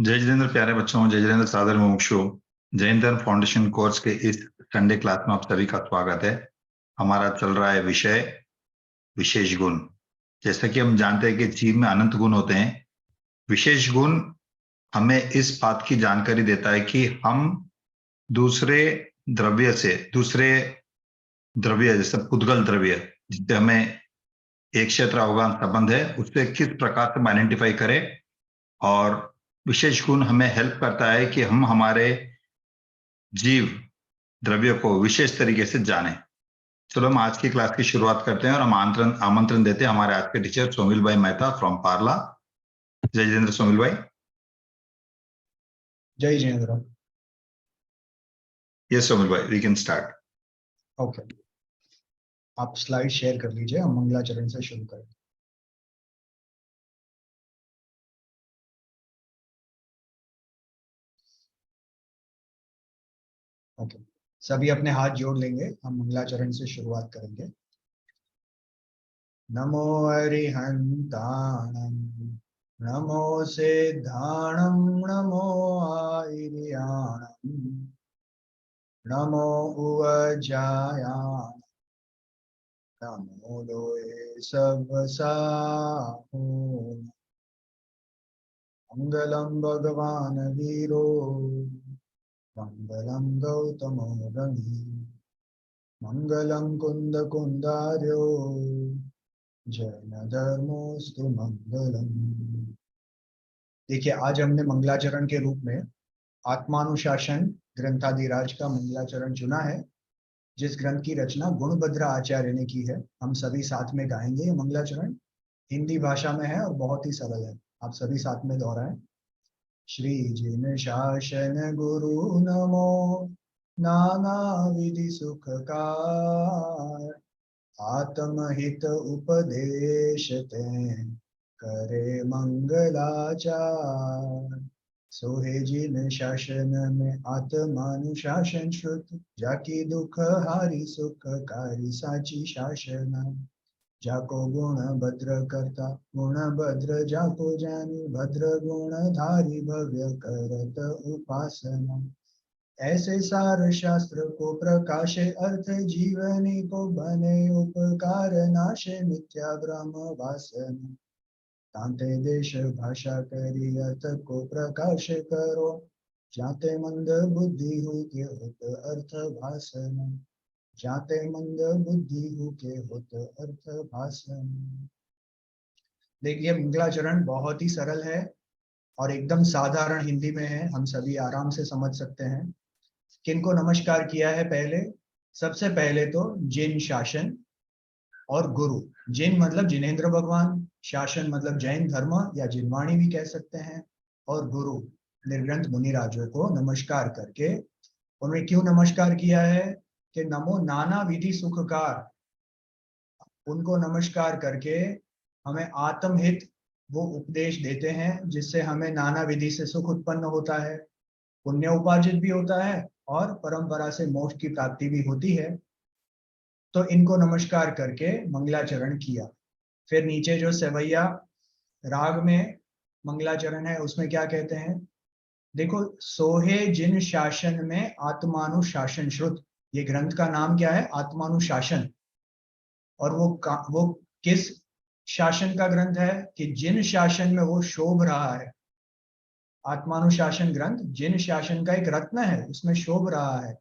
जय जितेंद्र प्यारे बच्चों, जय जितेंद्र सादर मुमुक्षु। जैन धर्म फाउंडेशन कोर्स के इस संडे क्लास में आप सभी का स्वागत है। हमारा चल रहा है विषय विशेष गुण। जैसा कि हम जानते हैं कि जीव में अनंत गुण होते हैं। विशेष गुण हमें इस बात की जानकारी देता है कि हम दूसरे दूसरे द्रव्य जैसे पुद्गल द्रव्य जिससे हमें एक क्षेत्र अवगान संबंध है, उससे किस प्रकार से हम आइडेंटिफाई करें। और विशेष गुण हमें हेल्प करता है कि हम हमारे जीव द्रव्य को विशेष तरीके से जाने। चलो हम आज की क्लास की शुरुआत करते हैं और हम आमंत्रण देते हैं हमारे आज के टीचर सोमिल भाई मेहता फ्रॉम पार्ला। जय जितेंद्र सोमिल भाई। जय जितेंद्र। यस सोमिल भाई, वी कैन स्टार्ट। ओके, आप स्लाइड शेयर कर लीजिए, हम मंगलाचरण से शुरू करें। ओके, सभी अपने हाथ जोड़ लेंगे, हम मंगलाचरण से शुरुआत करेंगे। नमो अरिहंताणं, नमो सिद्धाणं, नमो आयर्याणं, नमो उवजायां, नमो लोये सवसाहो। मंगलम भगवान वीरो, मंगलम गौतमो गणी, मंगलम कुंद कुंदार्यो, जैन धर्मोस्तु मंगलम। देखिए, आज हमने मंगलाचरण के रूप में आत्मानुशासन ग्रंथाधिराज का मंगलाचरण चुना है, जिस ग्रंथ की रचना गुणभद्र आचार्य ने की है। हम सभी साथ में गाएंगे। ये मंगलाचरण हिंदी भाषा में है और बहुत ही सरल है, आप सभी साथ में दोहराएं। श्री जिन शासन गुरु नमो, नाना विधि सुखकार, आत्महित उपदेश ते, करे मंगलाचार। सोहे जिन शासन में आत्मानुशासन श्रुत, जाकी दुख हारी सुखकारी साची शासना। जाको गुण भद्र करता, गुण भद्र जाको जानी, भद्र गुण धारी भव्य करत उपासना। ऐसे सार शास्त्र को प्रकाशे, अर्थ जीवनी को बने उपकार, नाशे मिथ्या भ्रम वासना। तांते देश भाषा करी अर्थ को प्रकाश करो, जाते मंद बुद्धि हो के होत अर्थ भाषण, जाते मंद बुद्धि हो के होत अर्थ भाषण। देखिए, मंगलाचरण बहुत ही सरल है और एकदम साधारण हिंदी में है, हम सभी आराम से समझ सकते हैं। किनको नमस्कार किया है पहले? सबसे पहले तो जिन शासन और गुरु। जिन मतलब जिनेंद्र भगवान, शासन मतलब जैन धर्म या जिनवाणी भी कह सकते हैं, और गुरु निर्ग्रंथ मुनिराजों को नमस्कार करके, उन्हें क्यों नमस्कार किया है कि नमो नाना विधि सुखकार, उनको नमस्कार करके हमें आत्महित वो उपदेश देते हैं, जिससे हमें नाना विधि से सुख उत्पन्न होता है, पुण्य उपार्जित भी होता है और परंपरा से मोक्ष की प्राप्ति भी होती है। तो इनको नमस्कार करके मंगलाचरण किया। फिर नीचे जो सेवैया राग में मंगलाचरण है, उसमें क्या कहते हैं? देखो, सोहे जिन शासन में आत्मानुशासन श्रुत, ये ग्रंथ का नाम क्या है? आत्मानुशासन। और वो किस शासन का ग्रंथ है? कि जिन शासन में वो शोभ रहा है। आत्मानुशासन ग्रंथ जिन शासन का एक रत्न है, उसमें शोभ रहा है।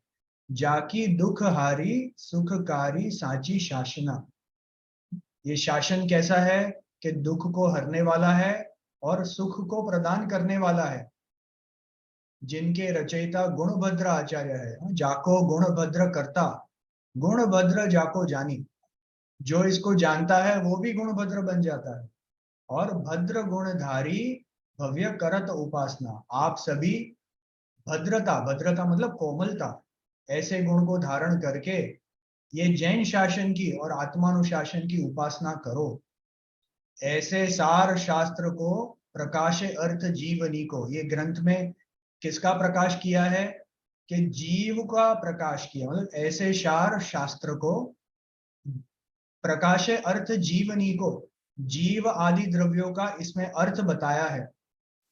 जाकी दुख हारी सुखकारी साची शासना। ये शासन कैसा है? कि दुख को हरने वाला है और सुख को प्रदान करने वाला है। जिनके रचयिता गुणभद्र आचार्य है। जाको गुणभद्र करता, गुणभद्र जाको जानी। जो इसको जानता है वो भी गुणभद्र बन जाता है। और भद्र गुणधारी भव्य करत उपासना। आप सभी भद्रता, भद्रता मतलब कोमलता, ऐसे गुण को धारण करके ये जैन शासन की और आत्मानुशासन की उपासना करो। ऐसे सार शास्त्र को प्रकाश अर्थ जीवनी को, ये ग्रंथ में किसका प्रकाश किया है? कि जीव का प्रकाश किया। मतलब ऐसे सार शास्त्र को प्रकाश अर्थ जीवनी को, जीव आदि द्रव्यों का इसमें अर्थ बताया है।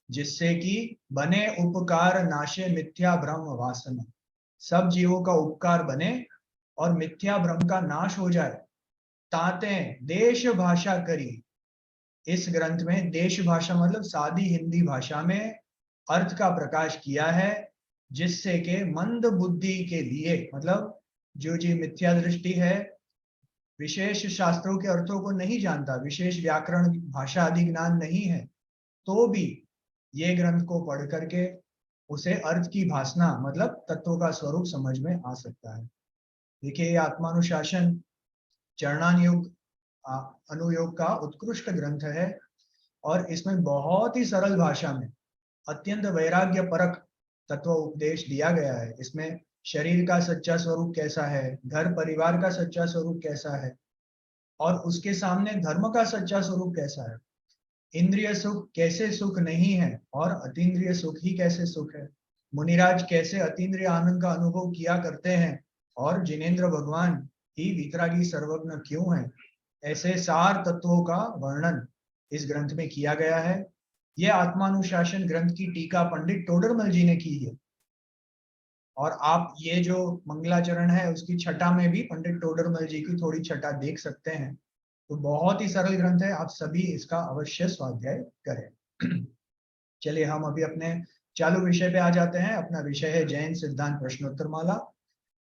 जिससे कि बने उपकार नाशे मिथ्या भ्रम वासना, सब जीवों का उपकार बने और मिथ्या भ्रम का नाश हो जाए। ताते देश भाषा करी, इस ग्रंथ में देश भाषा मतलब सादी हिंदी भाषा में अर्थ का प्रकाश किया है, जिससे के मंद बुद्धि के लिए, मतलब जो जी मिथ्या दृष्टि है, विशेष शास्त्रों के अर्थों को नहीं जानता, विशेष व्याकरण भाषा आदि ज्ञान नहीं है, तो भी ये ग्रंथ को पढ़ करके उसे अर्थ की भासना मतलब तत्वों का स्वरूप समझ में आ सकता है। देखिए, ये आत्मानुशासन चरणानुयोग अनुयोग का उत्कृष्ट ग्रंथ है और इसमें बहुत ही सरल भाषा में अत्यंत वैराग्य परक तत्व उपदेश दिया गया है। इसमें शरीर का सच्चा स्वरूप कैसा है, घर परिवार का सच्चा स्वरूप कैसा है, और उसके सामने धर्म का सच्चा स्वरूप कैसा है, इंद्रिय सुख कैसे सुख नहीं है और अतीन्द्रिय सुख ही कैसे सुख है, मुनिराज कैसे अतीन्द्रिय आनंद का अनुभव किया करते हैं और जिनेन्द्र भगवान ही वितरागी सर्वज्ञ क्यों है, ऐसे सार तत्वों का वर्णन इस ग्रंथ में किया गया है। यह आत्मानुशासन ग्रंथ की टीका पंडित टोडरमल जी ने की है, और आप ये जो मंगलाचरण है उसकी छटा में भी पंडित टोडरमल जी की थोड़ी छटा देख सकते हैं। तो बहुत ही सरल ग्रंथ है, आप सभी इसका अवश्य स्वाध्याय करें। चलिए हम अभी अपने चालू विषय पे आ जाते हैं। अपना विषय है जैन सिद्धांत प्रश्नोत्तर माला।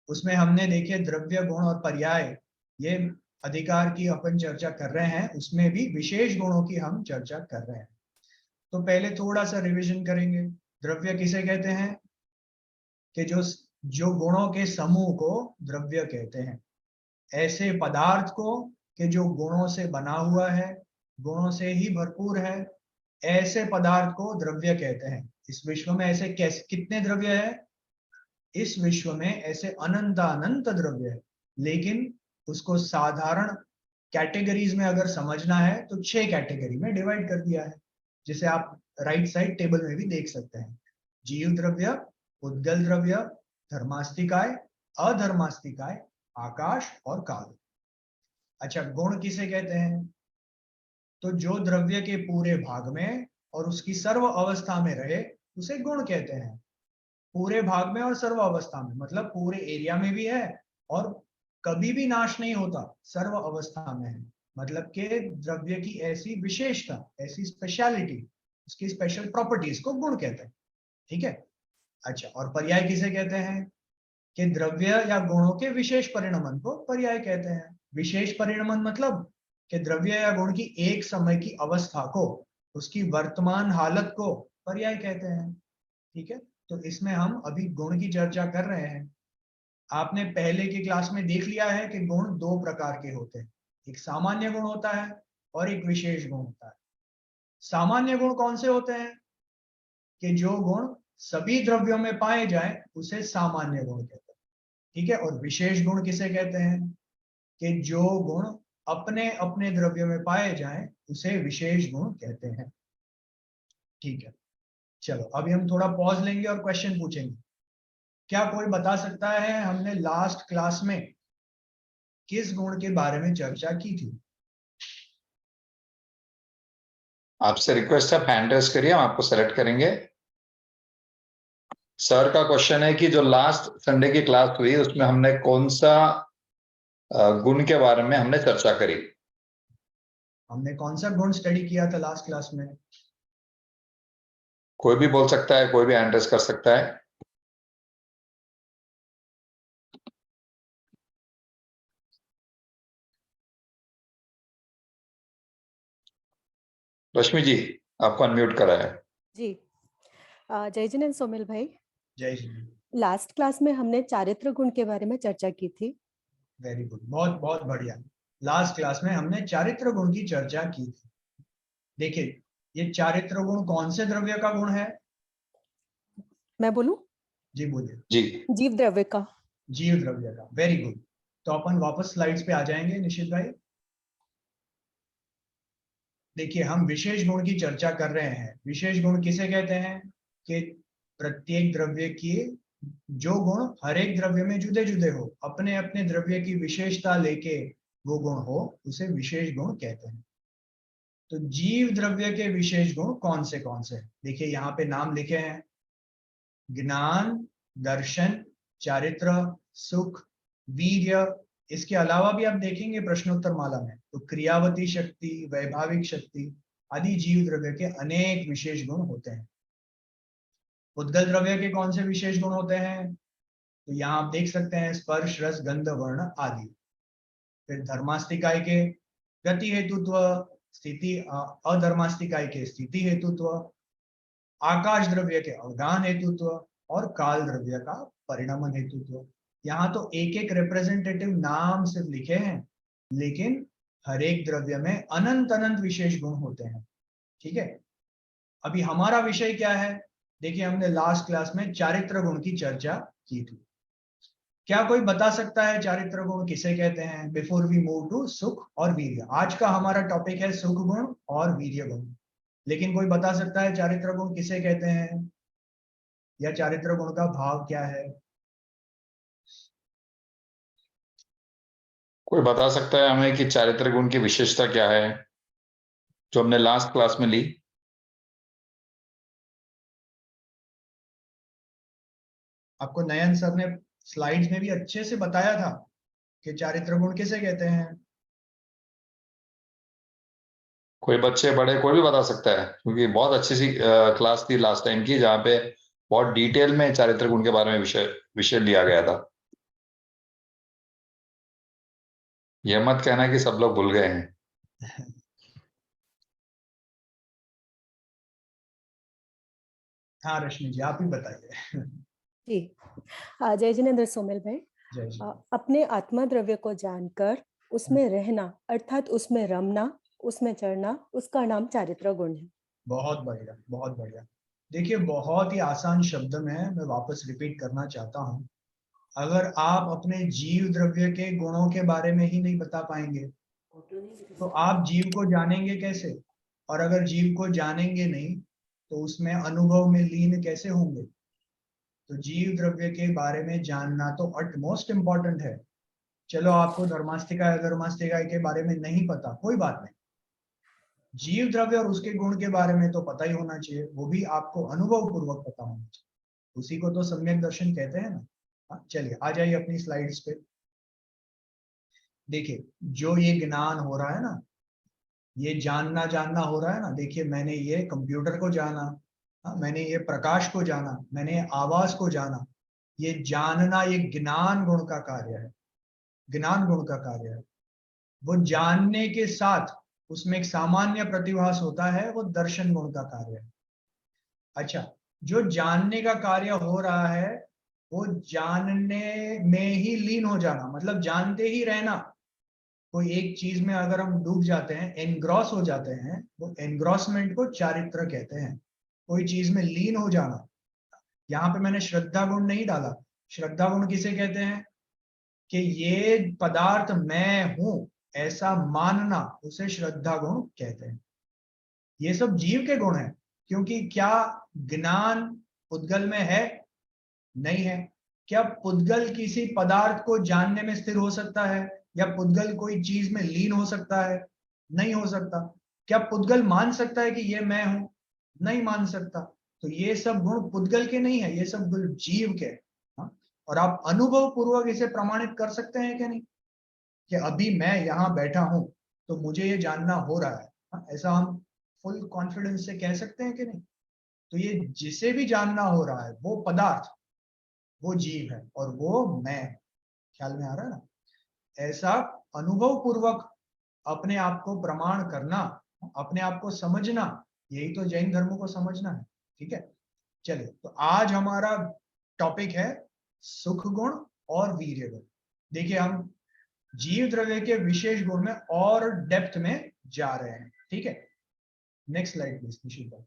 उसमें हमने देखे द्रव्य गुण और पर्याय, ये अधिकार की अपन चर्चा कर रहे हैं, उसमें भी विशेष गुणों की हम चर्चा कर रहे हैं। तो पहले थोड़ा सा रिवीजन करेंगे। द्रव्य किसे कहते हैं कि जो गुणों के समूह को द्रव्य कहते हैं, ऐसे पदार्थ को कि जो गुणों से बना हुआ है, गुणों से ही भरपूर है, ऐसे पदार्थ को द्रव्य कहते हैं। इस विश्व में ऐसे कैसे कितने द्रव्य है? इस विश्व में ऐसे अनंत अनंत द्रव्य है, लेकिन उसको साधारण कैटेगरीज में अगर समझना है तो 6 कैटेगरी में डिवाइड कर दिया है, जिसे आप राइट साइड टेबल में भी देख सकते हैं। जीव द्रव्य, उद्गल द्रव्य, धर्मास्तिकाय, अधर्मास्तिकाय, आकाश और काल। अच्छा, गुण किसे कहते हैं? तो जो द्रव्य के पूरे भाग में और उसकी सर्व अवस्था में रहे उसे गुण कहते हैं। पूरे भाग में और सर्व अवस्था में मतलब पूरे एरिया में भी है और कभी भी नाश नहीं होता, सर्व अवस्था में है, मतलब के द्रव्य की ऐसी विशेषता, ऐसी स्पेशलिटी, उसकी स्पेशल प्रॉपर्टीज को गुण कहते हैं। ठीक है। अच्छा, और पर्याय किसे कहते हैं? कि द्रव्य या गुणों के विशेष परिणमन को पर्याय कहते हैं। विशेष परिणमन मतलब कि द्रव्य या गुण की एक समय की अवस्था को, उसकी वर्तमान हालत को पर्याय कहते हैं। ठीक है। तो इसमें हम अभी गुण की चर्चा कर रहे हैं। आपने पहले की क्लास में देख लिया है कि गुण 2 प्रकार के होते हैं, एक सामान्य गुण होता है और एक विशेष गुण होता है। सामान्य गुण कौन से होते हैं? कि जो गुण सभी द्रव्यों में पाए जाएं उसे सामान्य गुण कहते हैं। ठीक है। और विशेष गुण किसे कहते हैं? कि जो गुण अपने अपने द्रव्य में पाए जाएं उसे विशेष गुण कहते हैं। ठीक है। चलो अभी हम थोड़ा पॉज लेंगे और क्वेश्चन पूछेंगे। क्या कोई बता सकता है हमने लास्ट क्लास में किस गुण के बारे में चर्चा की थी? आपसे रिक्वेस्ट है, हैंड रेस करिए, हम आपको सेलेक्ट करेंगे। सर का क्वेश्चन है कि जो लास्ट संडे की क्लास हुई उसमें हमने कौन सा गुण के बारे में हमने चर्चा करी? हमने कौन सा गुण स्टडी किया था लास्ट क्लास में? कोई भी बोल सकता है, कोई भी हैंड रेस कर सकता है। रश्मि जी, आपको अनम्यूट करा है। जी। जय जिनेन्द्र सोमिल भाई, जय श्री। लास्ट क्लास में हमने चारित्र गुण के बारे में चर्चा की थी। वेरी गुड, बहुत बहुत बढ़िया। लास्ट क्लास में हमने चारित्र गुण की चर्चा की थी। देखिए, ये चारित्र गुण कौन से द्रव्य का गुण है? मैं बोलूं? जी बोलिए। जी। जीव द्रव्य का। जीव द्रव्य का। Very good. तो अपन वापस स्लाइड्स पे आ जाएंगे निश्चित भाई। देखिए, हम विशेष गुण की चर्चा कर रहे हैं। विशेष गुण किसे कहते हैं? कि प्रत्येक द्रव्य की जो गुण हर एक द्रव्य में जुदे जुदे हो, अपने अपने द्रव्य की विशेषता लेके वो गुण हो, उसे विशेष गुण कहते हैं। तो जीव द्रव्य के विशेष गुण कौन से हैं? देखिए यहाँ पे नाम लिखे हैं, ज्ञान, दर्शन, चारित्र, सुख, वीर्य। इसके अलावा भी आप देखेंगे प्रश्नोत्तर माला में तो क्रियावती शक्ति, वैभाविक शक्ति आदि जीव द्रव्य के अनेक विशेष गुण होते हैं। उद्गल द्रव्य के कौन से विशेष गुण होते हैं? तो यहाँ आप देख सकते हैं स्पर्श, रस, गंध, वर्ण आदि। फिर धर्मास्तिकाय के गति हेतुत्व, स्थिति, अधर्मास्तिकाय के स्थिति हेतुत्व, आकाश द्रव्य के अवदान हेतुत्व और काल द्रव्य का परिणमन हेतुत्व। यहाँ तो एक एक रिप्रेजेंटेटिव नाम सिर्फ लिखे हैं, लेकिन हर एक द्रव्य में अनंत अनंत विशेष गुण होते हैं। ठीक है, अभी हमारा विषय क्या है? देखिए हमने लास्ट क्लास में चारित्र गुण की चर्चा की थी। क्या कोई बता सकता है चारित्र गुण किसे कहते हैं? बिफोर वी मूव टू सुख और वीर्य। आज का हमारा टॉपिक है सुख गुण और वीर्य गुण, लेकिन कोई बता सकता है चारित्र गुण किसे कहते हैं या चारित्र गुण का भाव क्या है? कोई बता सकता है हमें कि चारित्र गुण की विशेषता क्या है जो हमने लास्ट क्लास में ली? आपको नयन सर ने स्लाइड्स में भी अच्छे से बताया था कि चारित्र गुण किसे कहते हैं। कोई बच्चे बड़े कोई भी बता सकता है, क्योंकि बहुत अच्छी सी क्लास थी लास्ट टाइम की, जहाँ पे बहुत डिटेल में चारित्र गुण के बारे में विषय लिया गया था। यह मत कहना कि सब लोग भूल गए हैं। हाँ रश्मि जी, आप ही बताइए। जी, जय जिनेंद्र सोमेल भाई। जय जी। अपने आत्मा द्रव्य को जानकर उसमें रहना अर्थात उसमें रमना, उसमें चढ़ना, उसका नाम चारित्र गुण है। बहुत बढ़िया, बहुत बढ़िया। देखिए बहुत ही आसान शब्द में मैं वापस रिपीट करना चाहता हूँ। अगर आप अपने जीव द्रव्य के गुणों के बारे में ही नहीं बता पाएंगे तो आप जीव को जानेंगे कैसे? और अगर जीव को जानेंगे नहीं तो उसमें अनुभव में लीन कैसे होंगे? तो जीव द्रव्य के बारे में जानना तो अटमोस्ट इम्पॉर्टेंट है। चलो आपको धर्मास्तिका अधर्मास्तिका के बारे में नहीं पता, कोई बात नहीं, जीव द्रव्य और उसके गुण के बारे में तो पता ही होना चाहिए, वो भी आपको अनुभव पूर्वक पता होना चाहिए। उसी को तो सम्यक दर्शन कहते हैं ना। चलिए आ जाइए अपनी स्लाइड्स पे। देखिए जो ये ज्ञान हो रहा है ना, ये जानना हो रहा है ना। देखिए मैंने ये कंप्यूटर को जाना, मैंने ये प्रकाश को जाना, मैंने आवाज को जाना। ये जानना ये ज्ञान गुण का कार्य है, ज्ञान गुण का कार्य है। वो जानने के साथ उसमें एक सामान्य प्रतिभास होता है, वो दर्शन गुण का कार्य है। अच्छा, जो जानने का कार्य हो रहा है वो जानने में ही लीन हो जाना, मतलब जानते ही रहना। कोई एक चीज में अगर हम डूब जाते हैं, एनग्रॉस हो जाते हैं, वो एनग्रॉसमेंट को चारित्र कहते हैं। कोई चीज में लीन हो जाना। यहाँ पे मैंने श्रद्धा गुण नहीं डाला। श्रद्धा गुण किसे कहते हैं? कि ये पदार्थ मैं हूं ऐसा मानना, उसे श्रद्धा गुण कहते हैं। ये सब जीव के गुण हैं, क्योंकि क्या ज्ञान पुद्गल में है? नहीं है। क्या पुद्गल किसी पदार्थ को जानने में स्थिर हो सकता है, या पुद्गल कोई चीज में लीन हो सकता है? नहीं हो सकता। क्या पुद्गल मान सकता है कि ये मैं हूं? नहीं मान सकता। तो ये सब गुण पुद्गल के नहीं है, ये सब गुण जीव के। हाँ? और आप अनुभव पूर्वक इसे प्रमाणित कर सकते हैं कि नहीं, कि अभी मैं यहाँ बैठा हूं तो मुझे ये जानना हो रहा है। हाँ? ऐसा हम फुल कॉन्फिडेंस से कह सकते हैं कि नहीं? तो ये जिसे भी जानना हो रहा है वो पदार्थ, वो जीव है और वो मैं। ख्याल में आ रहा है ना? ऐसा अनुभव पूर्वक अपने आप को प्रमाण करना, अपने आप को समझना, यही तो जैन धर्म को समझना है। ठीक है, चलिए तो आज हमारा टॉपिक है सुख गुण और वीर्य गुण। देखिए हम जीव द्रव्य के विशेष गुण में और डेप्थ में जा रहे हैं। ठीक है, नेक्स्ट स्लाइड प्लीज निशित भाई।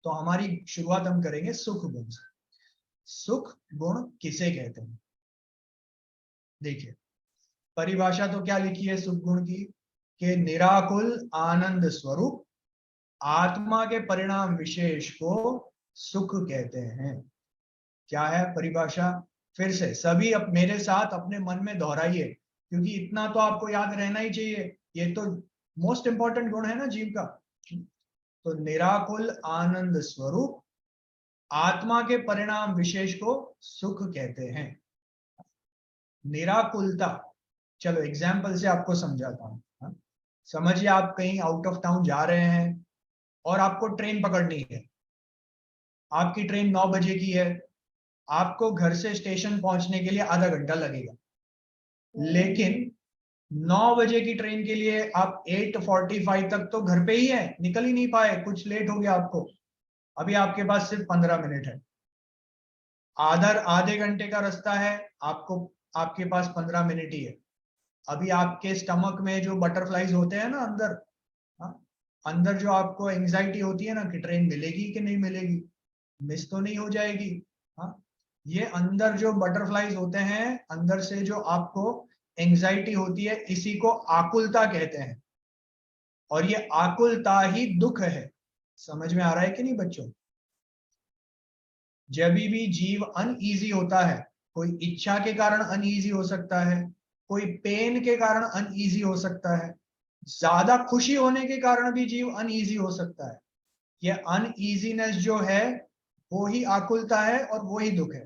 तो हमारी शुरुआत हम करेंगे सुख गुण से। सुख गुण किसे कहते हैं? देखिए परिभाषा तो क्या लिखी है सुख गुण की, कि निराकुल आनंद स्वरूप आत्मा के परिणाम विशेष को सुख कहते हैं। क्या है परिभाषा? फिर से सभी मेरे साथ अपने मन में दोहराइए, क्योंकि इतना तो आपको याद रहना ही चाहिए। ये तो मोस्ट इंपॉर्टेंट गुण है ना जीव का। तो निराकुल आनंद स्वरूप आत्मा के परिणाम विशेष को सुख कहते हैं। निराकुलता, चलो एग्जाम्पल से आपको समझाता हूं। समझिए आप कहीं आउट ऑफ टाउन जा रहे हैं और आपको ट्रेन पकड़नी है। आपकी ट्रेन 9 बजे की है, आपको घर से स्टेशन पहुंचने के लिए आधा घंटा लगेगा, लेकिन 9 बजे की ट्रेन के लिए आप 8:45 तक तो घर पे ही है, निकल ही नहीं पाए, कुछ लेट हो गया आपको। अभी आपके पास सिर्फ 15 मिनट है, आधे घंटे का रास्ता है, आपके पास 15 मिनट ही है। अभी आपके स्टमक में जो बटरफ्लाईज होते हैं ना अंदर, अंदर जो आपको एंजाइटी होती है ना कि ट्रेन मिलेगी कि नहीं मिलेगी, मिस तो नहीं हो जाएगी। ये अंदर जो बटरफ्लाईज होते हैं, अंदर से जो आपको एंजाइटी होती है, इसी को आकुलता कहते हैं। और ये आकुलता ही दुख है। समझ में आ रहा है कि नहीं बच्चों? जब भी जीव अनईजी होता है, कोई इच्छा के कारण अनईजी हो सकता है, कोई पेन के कारण अनईजी हो सकता है, ज्यादा खुशी होने के कारण भी जीव अनईजी हो सकता है। ये अनईजीनेस जो है वो ही आकुलता है और वो ही दुख है।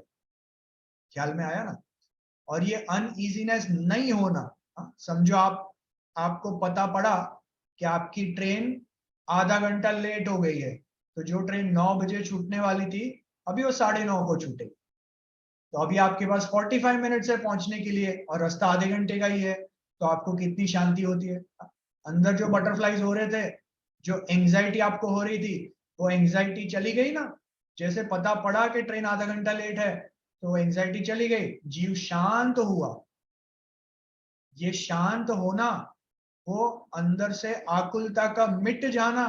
ख्याल में आया ना? और ये अनईजीनेस नहीं होना, समझो आपको पता पड़ा कि आपकी ट्रेन आधा घंटा लेट हो गई है, तो जो ट्रेन 9 बजे छूटने वाली थी अभी वो 9:30 को छूटेगी, तो अभी आपके पास 45 मिनट से पहुंचने के लिए और रास्ता आधे घंटे का ही है, तो आपको कितनी शांति होती है। अंदर जो बटरफ्लाईज हो रहे थे, जो एंजाइटी आपको हो रही थी, वो एंजाइटी चली गई ना। जैसे पता पड़ा कि ट्रेन आधा घंटा लेट है तो एंजाइटी चली गई, जीव शांत हुआ। ये शांत होना, वो अंदर से आकुलता का मिट जाना,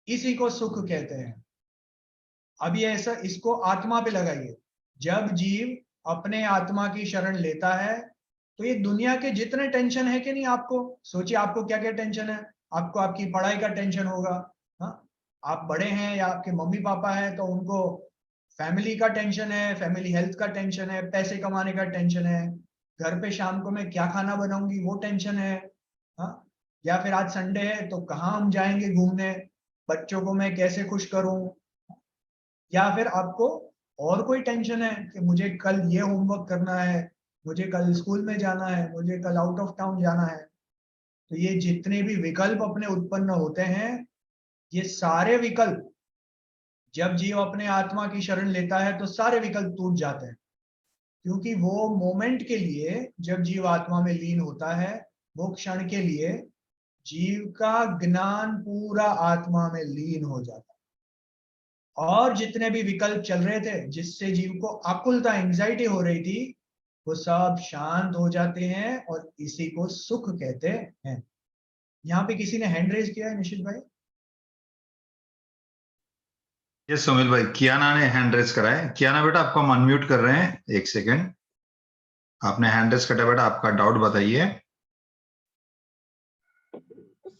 इसी को सुख कहते हैं। अभी ऐसा इसको आत्मा पे लगाइए। जब जीव अपने आत्मा की शरण लेता है तो ये दुनिया के जितने टेंशन है कि नहीं, आपको सोचिए आपको क्या क्या टेंशन है। आपको आपकी पढ़ाई का टेंशन होगा, आप बड़े हैं या आपके मम्मी पापा हैं तो उनको फैमिली का टेंशन है, फैमिली हेल्थ का टेंशन है, पैसे कमाने का टेंशन है, घर पे शाम को मैं क्या खाना बनाऊंगी वो टेंशन है। या फिर आज संडे है तो कहाँ हम जाएंगे घूमने, बच्चों को मैं कैसे खुश करूं। या फिर आपको और कोई टेंशन है कि मुझे कल ये होमवर्क करना है, मुझे कल स्कूल में जाना है, मुझे कल आउट ऑफ टाउन जाना है। तो ये जितने भी विकल्प अपने उत्पन्न होते हैं, ये सारे विकल्प जब जीव अपने आत्मा की शरण लेता है तो सारे विकल्प टूट जाते हैं। क्योंकि वो मोमेंट के लिए जब जीव आत्मा में लीन होता है, वो क्षण के लिए जीव का ज्ञान पूरा आत्मा में लीन हो जाता है, और जितने भी विकल्प चल रहे थे जिससे जीव को आकुलता एंजाइटी हो रही थी, वो सब शांत हो जाते हैं और इसी को सुख कहते हैं। यहाँ पे किसी ने हैंड रेज किया है, निशित भाई? यस सुमिल भाई, कियाना ने हैंड रेज करा है। कियाना बेटा आपको हम अनम्यूट कर रहे हैं, एक सेकेंड। आपने हैंड रेज करा बेटा, आपका डाउट बताइए।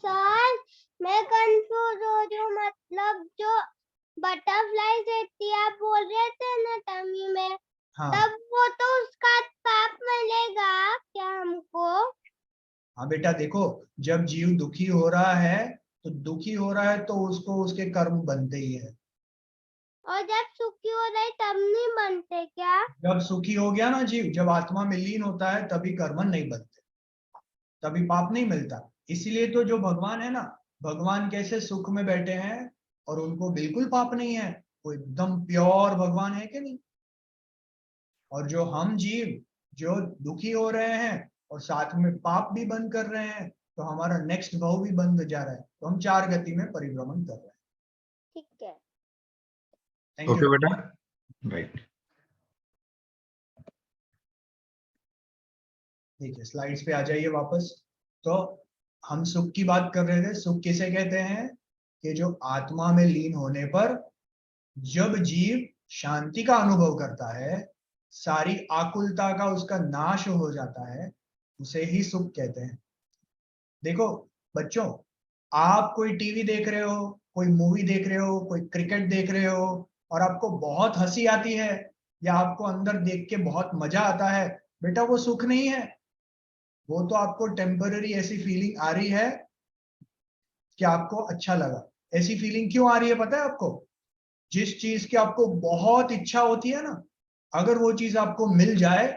सर मैं कंफ्यूज हो रही हूँ, मतलब जो बटरफ्लाई रहती है आप बोल रहे थे ना टमी में, तब वो तो उसका पाप मिलेगा क्या हमको? हाँ बेटा देखो, जब जीव दुखी हो रहा है तो दुखी हो रहा है तो उसको उसके कर्म बनते ही है। और जब सुखी हो रही तब नहीं बनते क्या? जब सुखी हो गया ना जीव, जब आत्मा में लीन होता है तभी कर्म नहीं बनते, तभी पाप नहीं मिलता। इसीलिए तो जो भगवान है ना, भगवान कैसे सुख में बैठे हैं और उनको बिल्कुल पाप नहीं है, वो एकदम प्योर भगवान है कि नहीं। और जो हम जीव जो दुखी हो रहे हैं और साथ में पाप भी बंद कर रहे हैं, तो हमारा नेक्स्ट भाव भी बंद जा रहा है, तो हम 4 गति में परिभ्रमण कर रहे हैं। ठीक है, थैंक ओके यू बेटा, राइट। ठीक है, स्लाइड्स पे आ जाइए वापस। तो हम सुख की बात कर रहे थे। सुख किसे कहते हैं? कि जो आत्मा में लीन होने पर जब जीव शांति का अनुभव करता है, सारी आकुलता का उसका नाश हो जाता है, उसे ही सुख कहते हैं। देखो बच्चों, आप कोई टीवी देख रहे हो, कोई मूवी देख रहे हो, कोई क्रिकेट देख रहे हो और आपको बहुत हंसी आती है या आपको अंदर देख के बहुत मजा आता है, बेटा वो सुख नहीं है। वो तो आपको टेम्पररी ऐसी फीलिंग आ रही है कि आपको अच्छा लगा। ऐसी फीलिंग क्यों आ रही है पता है आपको? जिस चीज की आपको बहुत इच्छा होती है ना, अगर वो चीज आपको मिल जाए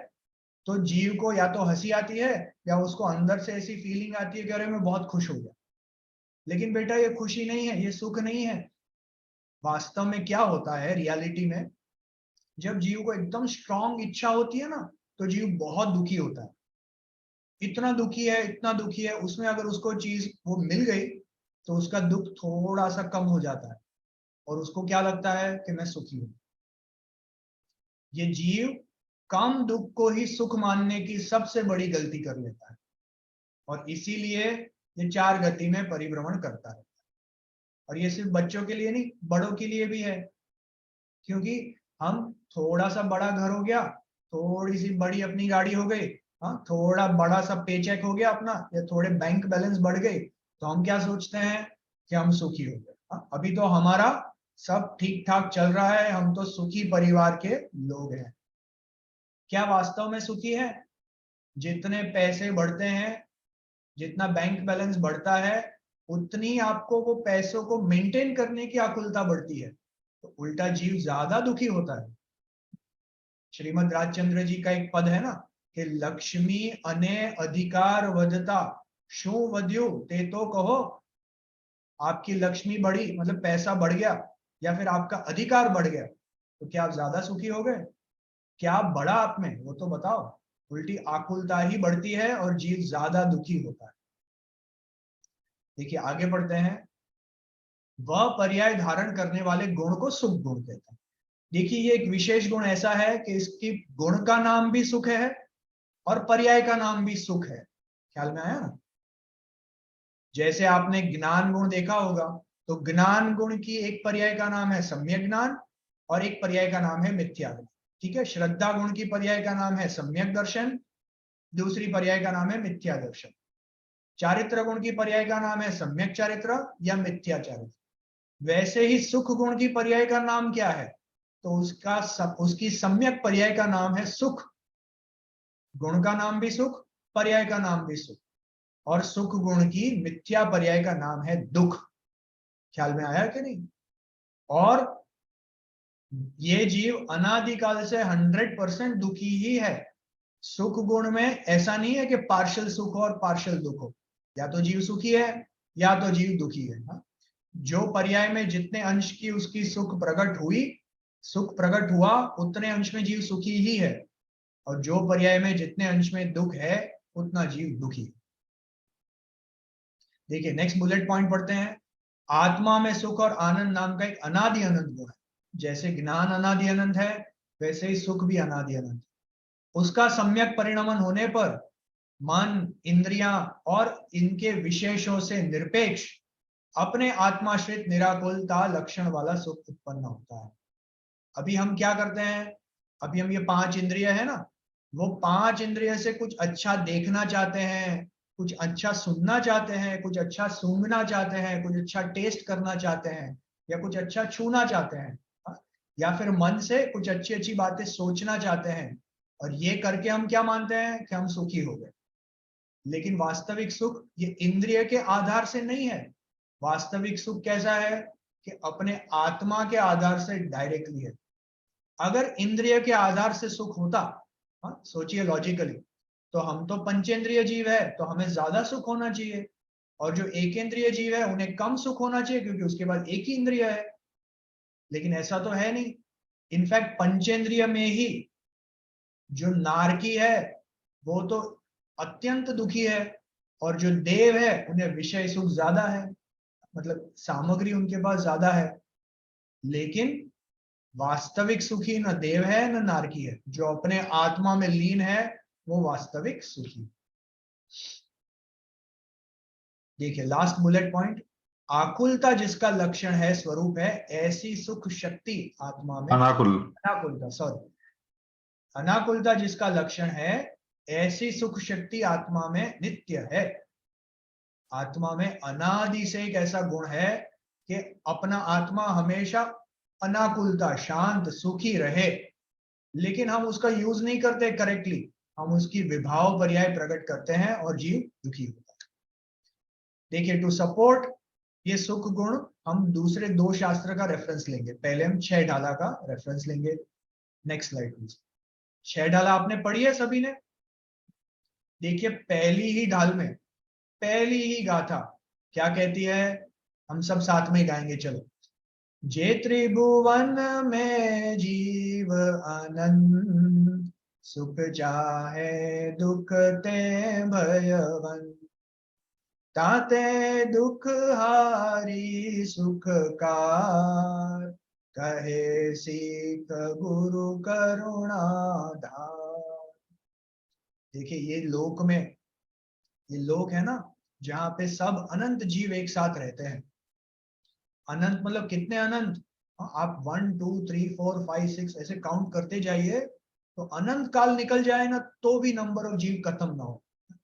तो जीव को या तो हंसी आती है या उसको अंदर से ऐसी फीलिंग आती है कि अरे मैं बहुत खुश हो गया। लेकिन बेटा ये खुशी नहीं है, ये सुख नहीं है। वास्तव में क्या होता है रियलिटी में, जब जीव को एकदम स्ट्रांग इच्छा होती है ना, तो जीव बहुत दुखी होता है। इतना दुखी है, इतना दुखी है, उसमें अगर उसको चीज वो मिल गई तो उसका दुख थोड़ा सा कम हो जाता है और उसको क्या लगता है कि मैं सुखी हूं। ये जीव कम दुख को ही सुख मानने की सबसे बड़ी गलती कर लेता है और इसीलिए ये 4 गति में परिभ्रमण करता रहता है। और ये सिर्फ बच्चों के लिए नहीं, बड़ों के लिए भी है। क्योंकि हम थोड़ा सा बड़ा घर हो गया, थोड़ी सी बड़ी अपनी गाड़ी हो गई, हाँ, थोड़ा बड़ा सा पेचेक हो गया अपना, या थोड़े बैंक बैलेंस बढ़ गए, तो हम क्या सोचते हैं कि हम सुखी हो गए। हाँ, अभी तो हमारा सब ठीक ठाक चल रहा है, हम तो सुखी परिवार के लोग हैं। क्या वास्तव में सुखी है? जितने पैसे बढ़ते हैं, जितना बैंक बैलेंस बढ़ता है, उतनी आपको वो पैसों को मेंटेन करने की आकुलता बढ़ती है, तो उल्टा जीव ज्यादा दुखी होता है। श्रीमद राजचंद्र जी का एक पद है ना कि लक्ष्मी अने अधिकार वधता शू वध्यो ते तो कहो। आपकी लक्ष्मी बढ़ी मतलब पैसा बढ़ गया या फिर आपका अधिकार बढ़ गया, तो क्या आप ज्यादा सुखी हो गए? क्या बढ़ा आप में वो तो बताओ। उल्टी आकुलता ही बढ़ती है और जीव ज्यादा दुखी होता है। देखिए आगे बढ़ते हैं। वह पर्याय धारण करने वाले गुण को सुख गुण कहते हैं। देखिए ये एक विशेष गुण ऐसा है कि इसकी गुण का नाम भी सुख है और पर्याय का नाम भी सुख है। ख्याल में आया ना? जैसे आपने ज्ञान गुण देखा होगा, तो ज्ञान गुण की एक पर्याय का नाम है सम्यक ज्ञान और एक पर्याय का नाम है मिथ्या ज्ञान। ठीक है, श्रद्धा गुण की पर्याय का नाम है सम्यक दर्शन, दूसरी पर्याय का नाम है मिथ्या दर्शन। चारित्र गुण की पर्याय का नाम है सम्यक चारित्र या मिथ्या चारित्र। वैसे ही सुख गुण की पर्याय का नाम क्या है? तो उसकी सम्यक पर्याय का नाम है सुख। गुण का नाम भी सुख, पर्याय का नाम भी सुख। और सुख गुण की मिथ्या पर्याय का नाम है दुख। ख्याल में आया कि नहीं? और ये जीव अनादिकाल से 100% दुखी ही है। सुख गुण में ऐसा नहीं है कि पार्शियल सुख और पार्शियल दुख हो। या तो जीव सुखी है या तो जीव दुखी है। हाँ? जो पर्याय में जितने अंश की उसकी सुख प्रकट हुई, सुख प्रकट हुआ, उतने अंश में जीव सुखी ही है। और जो पर्याय में जितने अंश में दुख है, उतना जीव दुखी। देखिए नेक्स्ट बुलेट पॉइंट पढ़ते हैं। आत्मा में सुख और आनंद नाम का एक अनादि अनंत गुण है। जैसे ज्ञान अनादि अनंत है, वैसे ही सुख भी अनादि अनंत। उसका सम्यक परिणमन होने पर मन, इंद्रियां और इनके विशेषों से निरपेक्ष अपने आत्माश्रित निराकुलता लक्षण वाला सुख उत्पन्न होता है। अभी हम क्या करते हैं? अभी हम ये 5 इंद्रिय है ना, वो 5 इंद्रिय से कुछ अच्छा देखना चाहते हैं, कुछ अच्छा सुनना चाहते हैं, कुछ अच्छा सूंघना चाहते हैं, कुछ अच्छा टेस्ट करना चाहते हैं, या कुछ अच्छा छूना चाहते हैं, या फिर मन से कुछ अच्छी अच्छी बातें सोचना चाहते हैं। और ये करके हम क्या मानते हैं कि हम सुखी हो गए। लेकिन वास्तविक सुख ये इंद्रिय के आधार से नहीं है। वास्तविक सुख कैसा है कि अपने आत्मा के आधार से डायरेक्टली है। अगर इंद्रिय के आधार से सुख होता, सोचिए लॉजिकली, तो हम तो पंचेंद्रिय जीव है, तो हमें ज्यादा सुख होना चाहिए। और जो एकेंद्रिय जीव है उन्हें कम सुख होना चाहिए क्योंकि उसके बाद एक ही इंद्रिय है। लेकिन ऐसा तो है नहीं। इनफैक्ट पंचेंद्रिय में ही जो नारकी है वो तो अत्यंत दुखी है, और जो देव है उन्हें विषय सुख ज्यादा है, मतलब सामग्री उनके पास ज्यादा है। लेकिन वास्तविक सुखी न देव है न नारकी है। जो अपने आत्मा में लीन है वो वास्तविक सुखी। देखिए लास्ट बुलेट पॉइंट। आकुलता जिसका लक्षण है, स्वरूप है, ऐसी सुख शक्ति आत्मा में अनाकुलता अनाकुलता जिसका लक्षण है, ऐसी सुख शक्ति आत्मा में नित्य है। आत्मा में अनादि से एक ऐसा गुण है कि अपना आत्मा हमेशा अनाकुलता, शांत, सुखी रहे। लेकिन हम उसका यूज नहीं करते करेक्टली, हम उसकी विभाव पर्याय प्रकट करते हैं और जीव दुखी होता है। देखिए टू सपोर्ट ये सुख गुण हम दूसरे 2 शास्त्र का रेफरेंस लेंगे। पहले हम 6 ढाला का रेफरेंस लेंगे। Next slide please. 6 ढाला आपने पढ़ी है सभी ने? देखिए पहली ही ढाल में पहली ही गाथा क्या कहती है, हम सब साथ में गाएंगे, चलो। जे त्रिभुवन में जीव आनंद, सुख चाहे दुख ते भयवन, ताते दुख हारी सुख कार, कहे सीख गुरु करुणा धार। देखिए ये लोक है ना, जहाँ पे सब अनंत जीव एक साथ रहते हैं। अनंत मतलब कितने अनंत? आप 1 2 3 4 5 6 ऐसे काउंट करते जाइए, तो अनंत काल निकल जाए ना तो भी नंबर ऑफ जीव खत्म ना हो।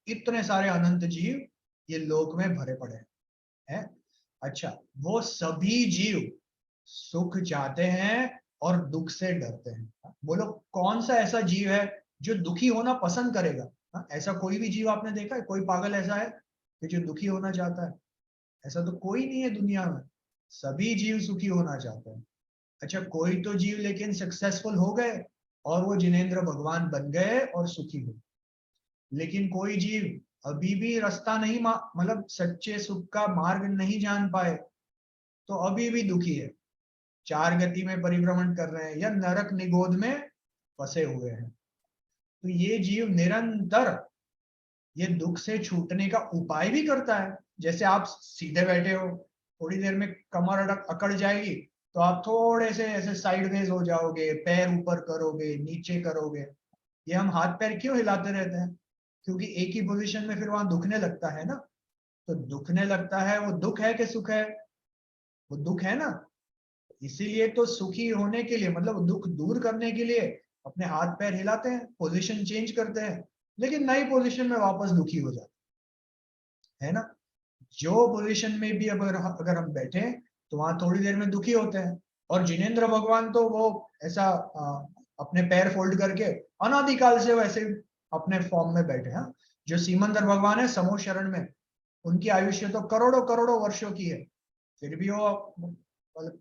इतने सारे अनंत जीव ये लोक में भरे पड़े हैं। अच्छा, वो सभी जीव सुख चाहते हैं और दुख से डरते हैं। बोलो कौन सा ऐसा जीव है जो दुखी होना पसंद करेगा? ऐसा कोई भी जीव आपने देखा है? कोई पागल ऐसा है कि जो दुखी होना चाहता है? ऐसा तो कोई नहीं है दुनिया में। सभी जीव सुखी होना चाहते हैं। अच्छा, कोई तो जीव लेकिन सक्सेसफुल हो गए और वो जिनेंद्र भगवान बन गए और सुखी हुए, लेकिन कोई जीव अभी भी रास्ता नहीं मतलब सच्चे सुख का मार्ग नहीं जान पाए, तो अभी भी दुखी है, 4 गति में परिभ्रमण कर रहे हैं या नरक निगोद में फंसे हुए हैं। तो ये जीव निरंतर ये दुख से छूटने का उपाय भी करता है। जैसे आप सीधे बैठे हो, थोड़ी देर में कमर अकड़ जाएगी तो आप थोड़े से ऐसे साइडवेज हो जाओगे, पैर ऊपर करोगे, नीचे करोगे। ये हम हाथ पैर क्यों हिलाते रहते हैं? क्योंकि एक ही पोजीशन में फिर वहां दुखने लगता है ना। तो दुखने लगता है, वो दुख है कि सुख है? वो दुख है ना। इसीलिए तो सुखी होने के लिए, मतलब दुख दूर करने के लिए अपने हाथ पैर हिलाते हैं, पोजीशन चेंज करते हैं, लेकिन नई पोजीशन में वापस दुखी हो जाते है ना। जो पोजीशन में भी अगर हम बैठे तो वहां थोड़ी देर में दुखी होते हैं। और जिनेंद्र भगवान तो वो ऐसा अपने पैर फोल्ड करके अनादिकाल से वैसे अपने फॉर्म में बैठे हैं। जो सीमंदर भगवान है समूह शरण में, उनकी आयुष्य तो करोड़ों करोड़ों वर्षों की है, फिर भी वो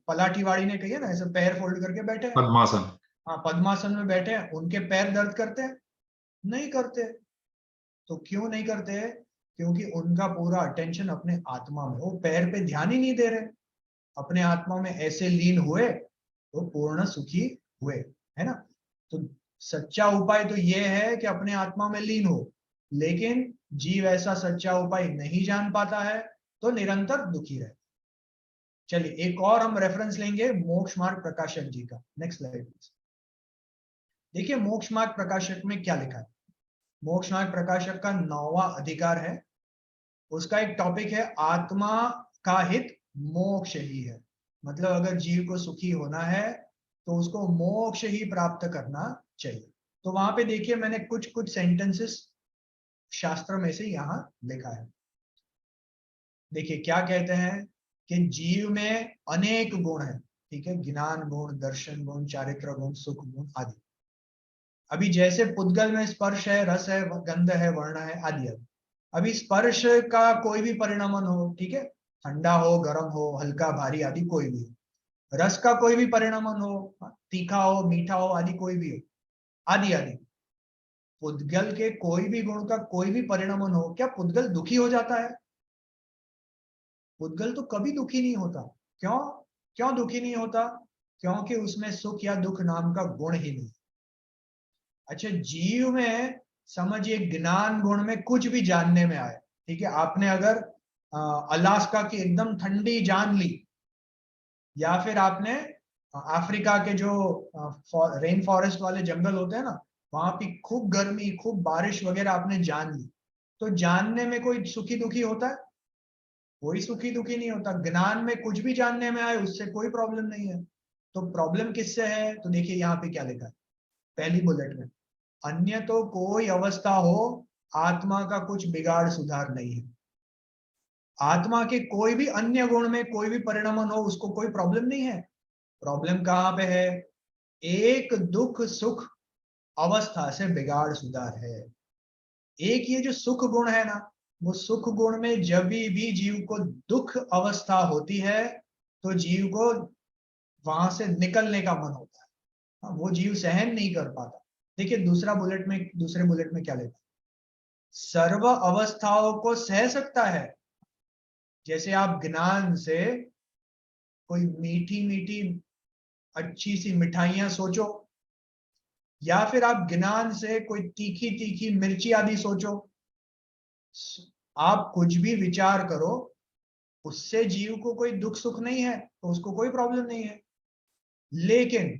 पलाटीवाड़ी ने कही है ना, ऐसे पैर फोल्ड करके बैठे हैं। पद्मासन। हाँ, पद्मासन में बैठे हैं। उनके पैर दर्द करते हैं? नहीं करते। तो क्यों नहीं करते? क्योंकि उनका पूरा अटेंशन अपने आत्मा में, वो पैर पे ध्यान ही नहीं दे रहे, अपने आत्मा में ऐसे लीन हुए तो पूर्ण सुखी हुए, है ना। तो सच्चा उपाय तो ये है कि अपने आत्मा में लीन हो, लेकिन जीव ऐसा सच्चा उपाय नहीं जान पाता है तो निरंतर दुखी रहता है। चलिए एक और हम रेफरेंस लेंगे मोक्ष मार्ग प्रकाशक जी का। Next slide please. देखिए मोक्ष मार्ग प्रकाशक में क्या लिखा है। मोक्ष मार्ग प्रकाशक का 9वां अधिकार है, उसका एक टॉपिक है आत्मा का हित मोक्ष ही है। मतलब अगर जीव को सुखी होना है तो उसको मोक्ष ही प्राप्त करना चाहिए। तो वहां पे देखिए मैंने कुछ कुछ सेंटेंसेस शास्त्र में से यहाँ लिखा है। देखिए क्या कहते हैं कि जीव में अनेक गुण है, ठीक है, ज्ञान गुण, दर्शन गुण, चारित्र गुण, सुख गुण आदि। अभी जैसे पुद्गल में स्पर्श है, रस है, गंध है, वर्ण है आदि आदि। अभी स्पर्श का कोई भी परिणामन हो, ठीक है, ठंडा हो, गर्म हो, हल्का भारी आदि कोई भी हो। रस का कोई भी परिणामन हो, तीखा हो, मीठा हो आदि कोई भी हो, आदि आदि। पुद्गल के कोई भी गुण का कोई भी परिणामन हो, क्या पुद्गल दुखी हो जाता है? पुद्गल तो कभी दुखी नहीं होता। क्यों? क्यों दुखी नहीं होता? क्योंकि उसमें सुख या दुख नाम का गुण ही नहीं। अच्छा, जीव में समझिए ज्ञान गुण में कुछ भी जानने में आए, ठीक है, आपने अगर अलास्का की एकदम ठंडी जान ली, या फिर आपने अफ्रीका के जो रेन फॉरेस्ट वाले जंगल होते हैं ना, वहां पे खूब गर्मी, खूब बारिश वगैरह आपने जान ली, तो जानने में कोई सुखी दुखी होता है? कोई सुखी दुखी नहीं होता। ज्ञान में कुछ भी जानने में आए उससे कोई प्रॉब्लम नहीं है। तो प्रॉब्लम किससे है? तो देखिए यहाँ पे क्या लिखा है पहली बुलेट में, अन्य तो कोई अवस्था हो आत्मा का कुछ बिगाड़ सुधार नहीं है। आत्मा के कोई भी अन्य गुण में कोई भी परिणामन हो उसको कोई प्रॉब्लम नहीं है। प्रॉब्लम कहाँ पे है? एक दुख सुख अवस्था से बिगाड़ सुधार है। एक ये जो सुख गुण है ना, वो सुख गुण में जब भी जीव को दुख अवस्था होती है तो जीव को वहां से निकलने का मन होता है, वो जीव सहन नहीं कर पाता। देखिए दूसरे बुलेट में क्या लेता है, सर्व अवस्थाओं को सह सकता है। जैसे आप ज्ञान से कोई मीठी मीठी अच्छी सी मिठाइयां सोचो, या फिर आप ज्ञान से कोई तीखी तीखी मिर्ची आदि सोचो, आप कुछ भी विचार करो, उससे जीव को कोई दुख सुख नहीं है तो उसको कोई प्रॉब्लम नहीं है। लेकिन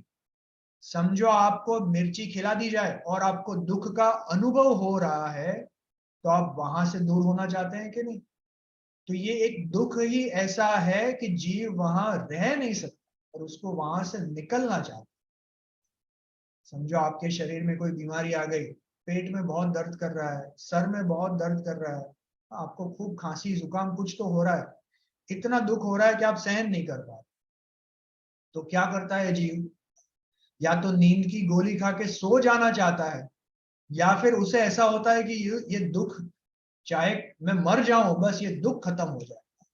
समझो आपको मिर्ची खिला दी जाए और आपको दुख का अनुभव हो रहा है, तो आप वहां से दूर होना चाहते हैं कि नहीं? तो ये एक दुख ही ऐसा है कि जीव वहां रह नहीं सकता और उसको वहां से निकलना चाहता है। समझो आपके शरीर में कोई बीमारी आ गई, पेट में बहुत दर्द कर रहा है, सर में बहुत दर्द कर रहा है, आपको खूब खांसी जुकाम कुछ तो हो रहा है, इतना दुख हो रहा है कि आप सहन नहीं कर पा, तो क्या करता है जीव? या तो नींद की गोली खा के सो जाना चाहता है, या फिर उसे ऐसा होता है कि ये दुख, चाहे मैं मर जाऊं बस ये दुख खत्म हो जाए।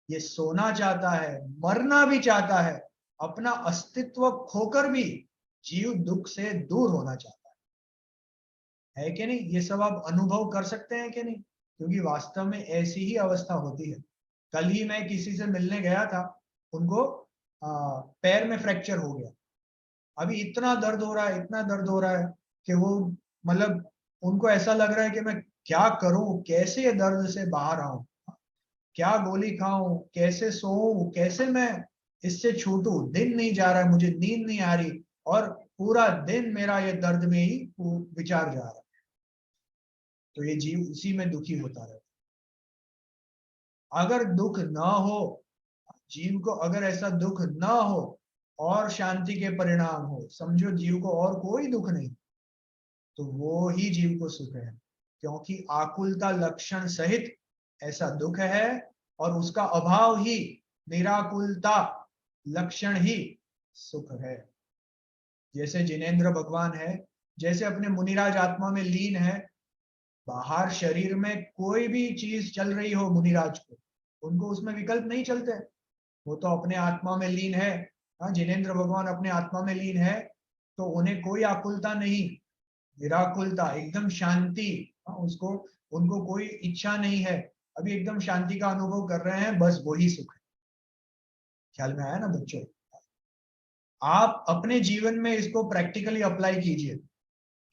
ये सोना चाहता है, मरना भी चाहता है, अपना अस्तित्व खोकर भी जीव दुख से दूर होना चाहता है कि नहीं? ये सब आप अनुभव कर सकते हैं कि नहीं? क्योंकि वास्तव में ऐसी ही अवस्था होती है। कल ही मैं किसी से मिलने गया था, उनको पैर में फ्रैक्चर हो गया, अभी इतना दर्द हो रहा है, इतना दर्द हो रहा है कि वो मतलब उनको ऐसा लग रहा है कि मैं क्या करूं, कैसे ये दर्द से बाहर आऊं, क्या गोली खाऊं, कैसे सोऊं, कैसे मैं इससे छूटूं, दिन नहीं जा रहा है, मुझे नींद नहीं आ रही और पूरा दिन मेरा ये दर्द में ही विचार जा रहा है। तो ये जीव उसी में दुखी होता रहता। अगर दुख ना हो जीव को, अगर ऐसा दुख ना हो और शांति के परिणाम हो, समझो जीव को और कोई दुख नहीं, तो वो ही जीव को सुख है। क्योंकि आकुलता लक्षण सहित ऐसा दुख है और उसका अभाव ही निराकुलता लक्षण ही सुख है। जैसे जिनेंद्र भगवान है, जैसे अपने मुनिराज आत्मा में लीन है, बाहर शरीर में कोई भी चीज चल रही हो मुनिराज को, उनको उसमें विकल्प नहीं चलते, वो तो अपने आत्मा में लीन है। हाँ, जिनेंद्र भगवान अपने आत्मा में लीन है तो उन्हें कोई आकुलता नहीं, निराकुलता, एकदम शांति। हाँ, उसको उनको कोई इच्छा नहीं है, अभी एकदम शांति का अनुभव कर रहे हैं, बस वही सुख है। ख्याल में आया ना बच्चों? आप अपने जीवन में इसको प्रैक्टिकली अप्लाई कीजिए।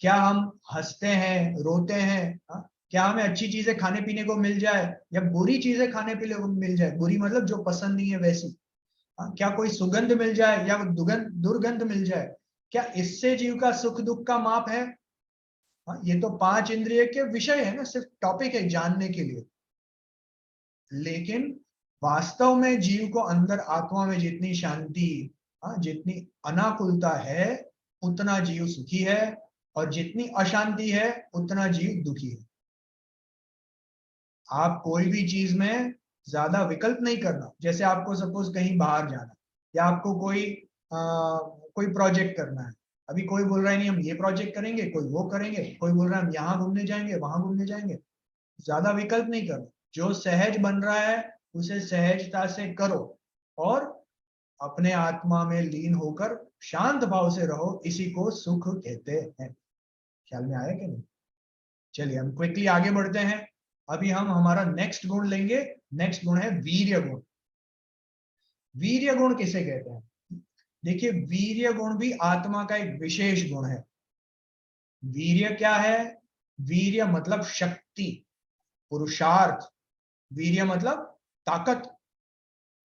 क्या हम हंसते हैं, रोते हैं? हाँ? क्या हमें अच्छी चीजें खाने पीने को मिल जाए या बुरी चीजें खाने पीने को मिल जाए, बुरी मतलब जो पसंद नहीं है वैसी, क्या कोई सुगंध मिल जाए या दुर्गंध मिल जाए, क्या इससे जीव का सुख दुख का माप है? ये तो 5 इंद्रिय के विषय है ना, सिर्फ टॉपिक है जानने के लिए। लेकिन वास्तव में जीव को अंदर आत्मा में जितनी शांति, जितनी अनाकुलता है, उतना जीव सुखी है, और जितनी अशांति है उतना जीव दुखी है। आप कोई भी चीज में ज्यादा विकल्प नहीं करना। जैसे आपको सपोज कहीं बाहर जाना, या आपको कोई प्रोजेक्ट करना है, अभी कोई बोल रहा है नहीं हम ये प्रोजेक्ट करेंगे, कोई वो करेंगे, कोई बोल रहा है हम यहाँ घूमने जाएंगे, वहां घूमने जाएंगे। ज्यादा विकल्प नहीं करना, जो सहज बन रहा है उसे सहजता से करो और अपने आत्मा में लीन होकर शांत भाव से रहो, इसी को सुख कहते हैं। ख्याल में आया कि नहीं? चलिए हम क्विकली आगे बढ़ते हैं। अभी हम हमारा नेक्स्ट गुण लेंगे। नेक्स्ट गुण है वीर्य गुण। वीर्य गुण किसे कहते हैं? देखिए, वीर्य गुण भी आत्मा का एक विशेष गुण है। वीर्य क्या है? वीर्य मतलब शक्ति, पुरुषार्थ। वीर्य मतलब ताकत।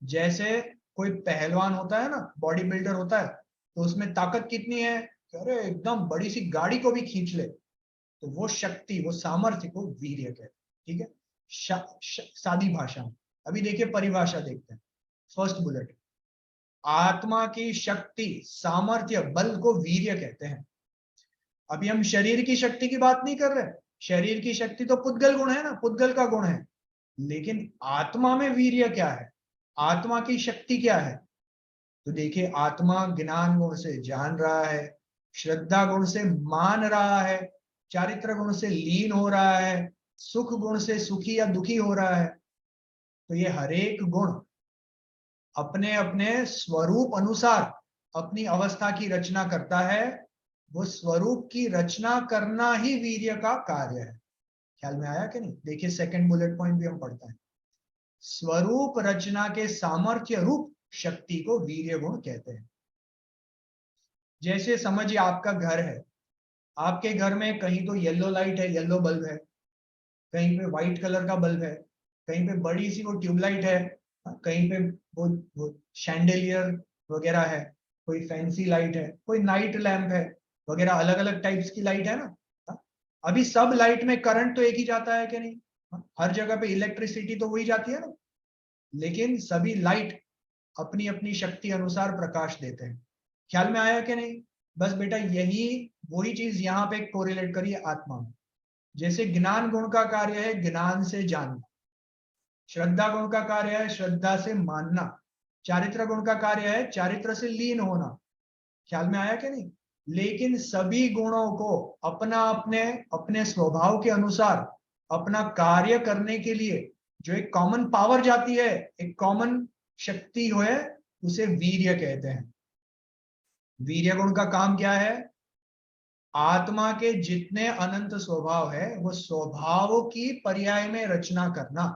जैसे कोई पहलवान होता है ना, बॉडी बिल्डर होता है, तो उसमें ताकत कितनी है, अरे एकदम बड़ी सी गाड़ी को भी खींच ले, तो वो शक्ति, वो सामर्थ्य को वीर्य कहते हैं। ठीक है, सादी भाषा में। अभी देखिए परिभाषा देखते हैं। फर्स्ट बुलेट, आत्मा की शक्ति, सामर्थ्य, बल को वीर्य कहते हैं। अभी हम शरीर की शक्ति की बात नहीं कर रहे, शरीर की शक्ति तो पुद्गल गुण है ना, पुद्गल का गुण है। लेकिन आत्मा में वीर्य क्या है, आत्मा की शक्ति क्या है? तो देखिए, आत्मा ज्ञान गुण से जान रहा है, श्रद्धा गुण से मान रहा है, चारित्र गुण से लीन हो रहा है, सुख गुण से सुखी या दुखी हो रहा है। तो ये हर एक गुण अपने अपने स्वरूप अनुसार अपनी अवस्था की रचना करता है। वो स्वरूप की रचना करना ही वीर्य का कार्य है। ख्याल में आया कि नहीं? देखिए सेकंड बुलेट पॉइंट भी हम पढ़ते हैं। स्वरूप रचना के सामर्थ्य रूप शक्ति को वीर्य गुण कहते हैं। जैसे समझिए आपका घर है, आपके घर में कहीं तो येलो लाइट है, येलो बल्ब है, कहीं पे व्हाइट कलर का बल्ब है, कहीं पे बड़ी सी वो ट्यूबलाइट है, कहीं पे वो शैंडेलियर वगैरह है, कोई फैंसी लाइट है, कोई नाइट लैंप है वगैरह, अलग अलग टाइप्स की लाइट है ना। अभी सब लाइट में करंट तो एक ही जाता है कि नहीं? हर जगह पे इलेक्ट्रिसिटी तो वही जाती है ना, लेकिन सभी लाइट अपनी अपनी शक्ति अनुसार प्रकाश देते हैं। ख्याल में आया कि नहीं? बस बेटा यही वही चीज यहाँ पे कोरिलेट करिए आत्मा में। जैसे ज्ञान गुण का कार्य है ज्ञान से जानना, श्रद्धा गुण का कार्य है श्रद्धा से मानना, चारित्र गुण का कार्य है चारित्र से लीन होना। ख्याल में आया कि नहीं? लेकिन सभी गुणों को अपना अपने स्वभाव के अनुसार अपना कार्य करने के लिए जो एक कॉमन पावर जाती है, एक कॉमन शक्ति है, उसे वीर्य कहते हैं। वीर्य गुण का काम क्या है? आत्मा के जितने अनंत स्वभाव है वो स्वभावों की पर्याय में रचना करना।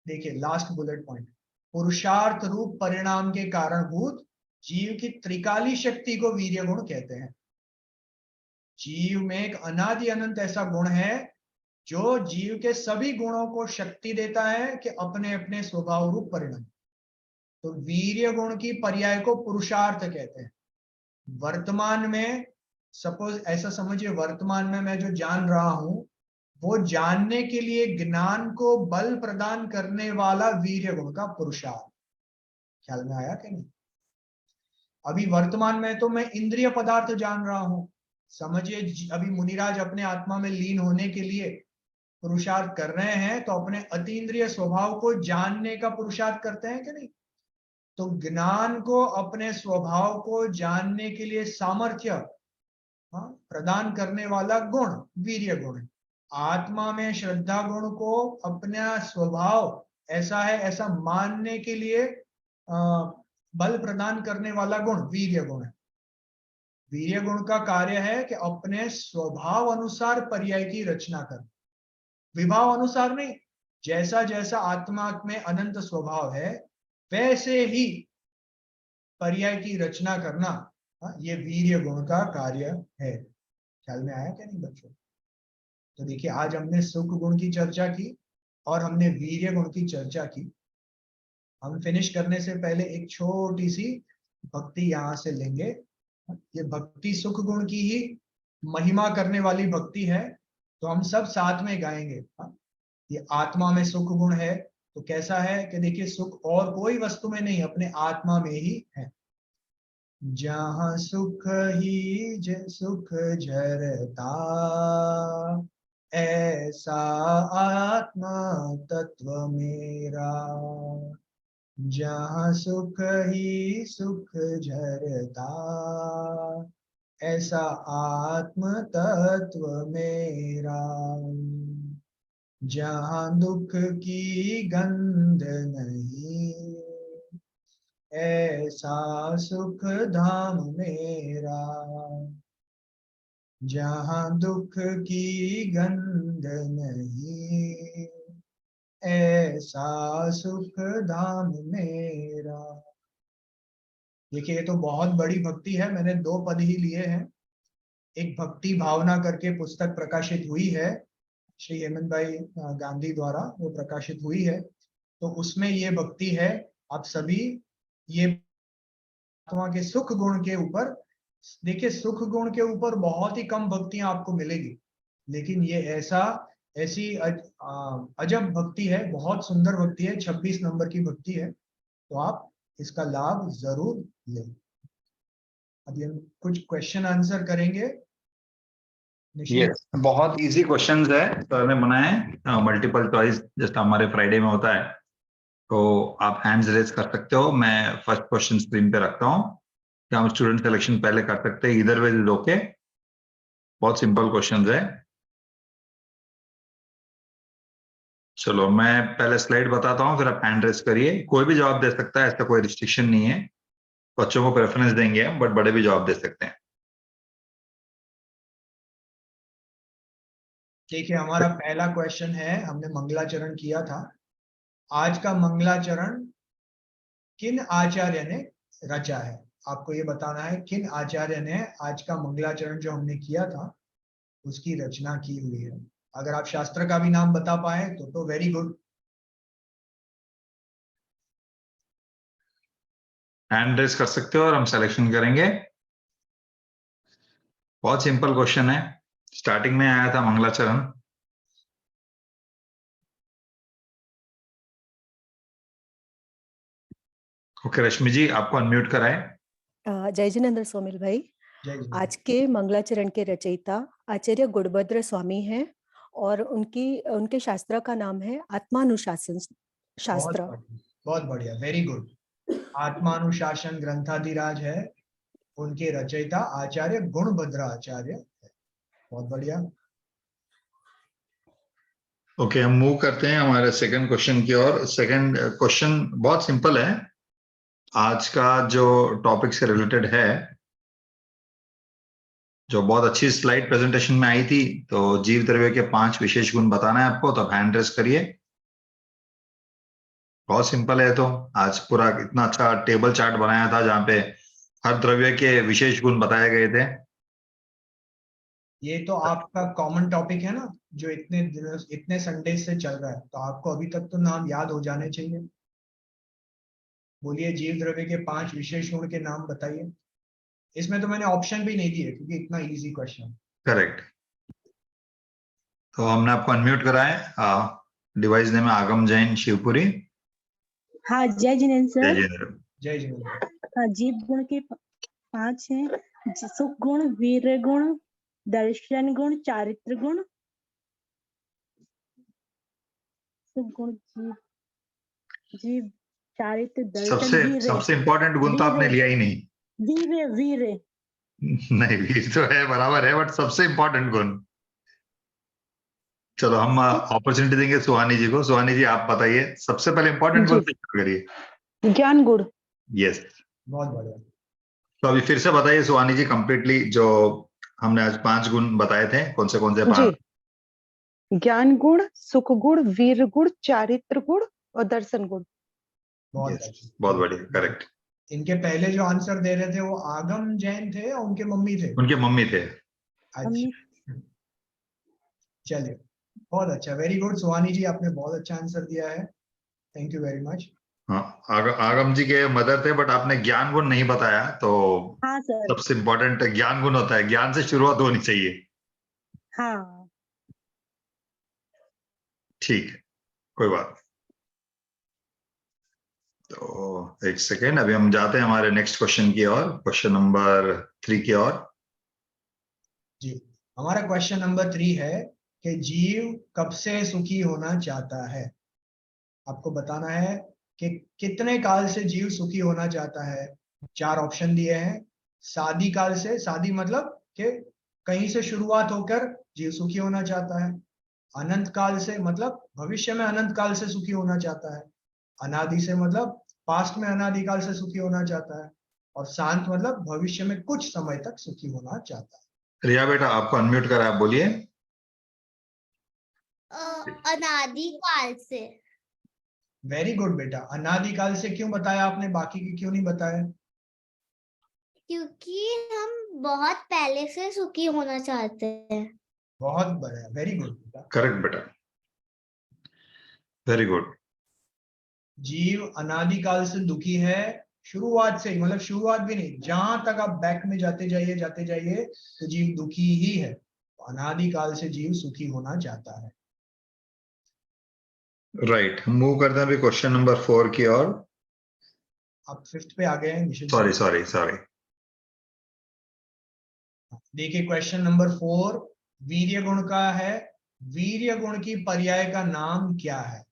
देखिए लास्ट बुलेट पॉइंट, पुरुषार्थ रूप परिणाम के कारणभूत जीव की त्रिकाली शक्ति को वीर्य गुण कहते हैं। जीव में एक अनादि अनंत ऐसा गुण है जो जीव के सभी गुणों को शक्ति देता है कि अपने अपने स्वभाव रूप परिणाम। तो वीर्य गुण की पर्याय को पुरुषार्थ कहते हैं। वर्तमान में सपोज ऐसा समझिए, वर्तमान में मैं जो जान रहा हूं वो जानने के लिए ज्ञान को बल प्रदान करने वाला वीर्य गुण का पुरुषार्थ। ख्याल में आया कि नहीं? अभी वर्तमान में तो मैं इंद्रिय पदार्थ जान रहा हूं, समझिए अभी मुनिराज अपने आत्मा में लीन होने के लिए पुरुषार्थ कर रहे हैं, तो अपने अतीन्द्रिय स्वभाव को जानने का पुरुषार्थ करते हैं कि नहीं? तो ज्ञान को अपने स्वभाव को जानने के लिए सामर्थ्य प्रदान करने वाला गुण वीर्य गुण है। आत्मा में श्रद्धा गुण को अपना स्वभाव ऐसा है ऐसा मानने के लिए बल प्रदान करने वाला गुण वीर्य गुण है। वीर्य गुण का कार्य है कि अपने स्वभाव अनुसार पर्याय की रचना करना, विभाव अनुसार नहीं। जैसा जैसा आत्मा में अनंत स्वभाव है वैसे ही पर्याय की रचना करना, ये वीर्य गुण का कार्य है। ख्याल में आया क्या नहीं बच्चों? तो देखिए आज हमने सुख गुण की चर्चा की और हमने वीर्य गुण की चर्चा की। हम फिनिश करने से पहले एक छोटी सी भक्ति यहाँ से लेंगे। ये भक्ति सुख गुण की ही महिमा करने वाली भक्ति है, तो हम सब साथ में गाएंगे। ये आत्मा में सुख गुण है तो कैसा है कि देखिए सुख और कोई वस्तु में नहीं, अपने आत्मा में ही है। जहाँ सुख ही सुख झरता ऐसा आत्मा तत्व मेरा। जहाँ सुख ही सुख झरता ऐसा आत्म तत्व मेरा। जहाँ दुख की गंध नहीं ऐसा सुख धाम मेरा। जहाँ दुख की गंध नहीं ऐसा सुख धाम मेरा। देखिए ये तो बहुत बड़ी भक्ति है, मैंने 2 पद ही लिए हैं। एक भक्ति भावना करके पुस्तक प्रकाशित हुई है श्री हेमंत भाई गांधी द्वारा, वो प्रकाशित हुई है, तो उसमें ये भक्ति है। आप सभी ये आत्मा के सुख गुण के ऊपर देखिए, सुख गुण के ऊपर बहुत ही कम भक्तियां आपको मिलेगी, लेकिन ये ऐसी अजब भक्ति है, बहुत सुंदर भक्ति है, 26 नंबर की भक्ति है, तो आप इसका लाभ जरूर लें। अभी हम कुछ क्वेश्चन आंसर करेंगे। Yes, बहुत इजी क्वेश्चंस है सर ने बनाए हैं, मल्टीपल चॉइस जैसा हमारे फ्राइडे में होता है, तो आप हैंड्स रेज कर सकते हो। मैं फर्स्ट क्वेश्चन स्क्रीन पे रखता हूँ, क्या हम स्टूडेंट सिलेक्शन पहले कर सकते हैं? इधर वे इज ओके। बहुत सिंपल क्वेश्चन है। चलो मैं पहले स्लाइड बताता हूँ, फिर आप हैंड रेस करिए। कोई भी जवाब दे सकता है, ऐसा कोई रिस्ट्रिक्शन नहीं है। बच्चों को प्रेफरेंस देंगे हम, बट बड़े भी जवाब दे सकते हैं। ठीक है, हमारा पहला क्वेश्चन है, हमने मंगलाचरण किया था। आज का मंगलाचरण किन आचार्य ने रचा है? आपको ये बताना है किन आचार्य ने आज का मंगलाचरण जो हमने किया था उसकी रचना की हुई है। अगर आप शास्त्र का भी नाम बता पाए तो वेरी गुड। हैंड रेस कर सकते हो और हम सिलेक्शन करेंगे। बहुत सिंपल क्वेश्चन है, स्टार्टिंग में आया था मंगलाचरण। ओके रश्मि जी, आपको अनम्यूट कराए। जय जिनेन्द्र सोमिल भाई, जय जी। आज के मंगलाचरण के रचयिता आचार्य गुणभद्र स्वामी हैं और उनके शास्त्र का नाम है आत्मानुशासन शास्त्र। बहुत बढ़िया, वेरी गुड। आत्मानुशासन ग्रंथाधिराज है, उनके रचयिता आचार्य गुणभद्र आचार्य है। बहुत बढ़िया। ओके, हम मूव करते हैं हमारे सेकंड क्वेश्चन की ओर। सेकंड क्वेश्चन बहुत सिंपल है, आज का जो टॉपिक से रिलेटेड है, जो बहुत अच्छी स्लाइड प्रेजेंटेशन में आई थी। तो जीव द्रव्य के 5 विशेष गुण बताना है आपको, तो आप हैंड रेस करिए। बहुत सिंपल है। तो आज पूरा इतना अच्छा टेबल चार्ट बनाया था जहां पे हर द्रव्य के विशेष गुण बताए गए थे। ये तो आपका कॉमन टॉपिक है ना, जो इतने संडे से चल रहा है, तो आपको अभी तक तो नाम याद हो जाने चाहिए। बोलिए, जीव द्रव्य के 5 विशेष गुण के नाम बताइए। इसमें तो मैंने ऑप्शन भी नहीं दिए क्योंकि इतना इजी क्वेश्चन। करेक्ट। तो हमने आपको अनम्यूट कराया। डिवाइस नेम है आगम जैन शिवपुरी। हाँ, जय जिनेन्द्र सर। जय जिनेन्द्र। जय जिनेन्द्र। हाँ, जीव गुण के 5 हैं, सुख गुण, वीर गुण, दर्शन गुण, चारित्र गुण। सुख गुण, जीव, चारित्र, दर्शन, सबसे इम्पोर्टेंट गुण तो आपने लिया ही नहीं। वीर नहीं, वीर तो है, बराबर है, बट सबसे इम्पोर्टेंट गुण। चलो हम अपॉर्चुनिटी देंगे सुहानी जी को। सुहानी जी आप बताइए, सबसे पहले इम्पोर्टेंट गुण करिए। ज्ञान गुण। यस, बहुत बढ़िया। तो अभी फिर से बताइए सुहानी जी कंप्लीटली, जो हमने आज 5 गुण बताए थे, कौन से 5? ज्ञान गुण, सुख गुण, वीर गुण, चारित्र गुण और दर्शन गुण। बहुत बढ़िया, करेक्ट। इनके पहले जो आंसर दे रहे थे वो आगम जैन थे या उनके मम्मी थे? उनके मम्मी थे। अच्छा, चलिए, बहुत अच्छा, वेरी गुड। सुहानी जी, आपने बहुत अच्छा आंसर दिया है, थैंक यू वेरी मच। हाँ, आगम जी के मदर थे, बट आपने ज्ञान गुण नहीं बताया। तो हाँ सर। सबसे इम्पोर्टेंट ज्ञान गुण होता है, ज्ञान से शुरुआत होनी चाहिए। हाँ ठीक है, कोई बात नहीं। तो एक सेकेंड, अभी हम जाते हैं हमारे नेक्स्ट क्वेश्चन की ओर, क्वेश्चन नंबर 3 की ओर। जी, हमारा क्वेश्चन नंबर 3 है कि जीव कब से सुखी होना चाहता है। आपको बताना है कि कितने काल से जीव सुखी होना चाहता है। 4 ऑप्शन दिए हैं। शादी काल से, शादी मतलब कि कहीं से शुरुआत होकर जीव सुखी होना चाहता है। अनंत काल से मतलब भविष्य में अनंत काल से सुखी होना चाहता है। अनादि से मतलब पास्ट में अनादिकाल से सुखी होना चाहता है। और शांत मतलब भविष्य में कुछ समय तक सुखी होना चाहता है। रिया बेटा, आपको अनम्यूट करा, आप बोलिए। अनादिकाल से। वेरी गुड बेटा, अनादिकाल से क्यों बताया आपने, बाकी की क्यों नहीं बताया? क्योंकि हम बहुत पहले से सुखी होना चाहते हैं। बहुत बढ़िया, वेरी गुड बेटा। करेक्ट बेटा, वेरी गुड। जीव अनादिकाल से दुखी है, शुरुआत से ही, मतलब शुरुआत भी नहीं, जहां तक आप बैक में जाते जाइए तो जीव दुखी ही है। अनादिकाल से जीव सुखी होना चाहता है। राइट, मूव करते हैं अभी क्वेश्चन नंबर 4 की ओर। आप 5th पे आ गए हैं। सॉरी। देखिए, क्वेश्चन नंबर 4 वीर्य गुण का है। वीर्य गुण की पर्याय का नाम क्या है?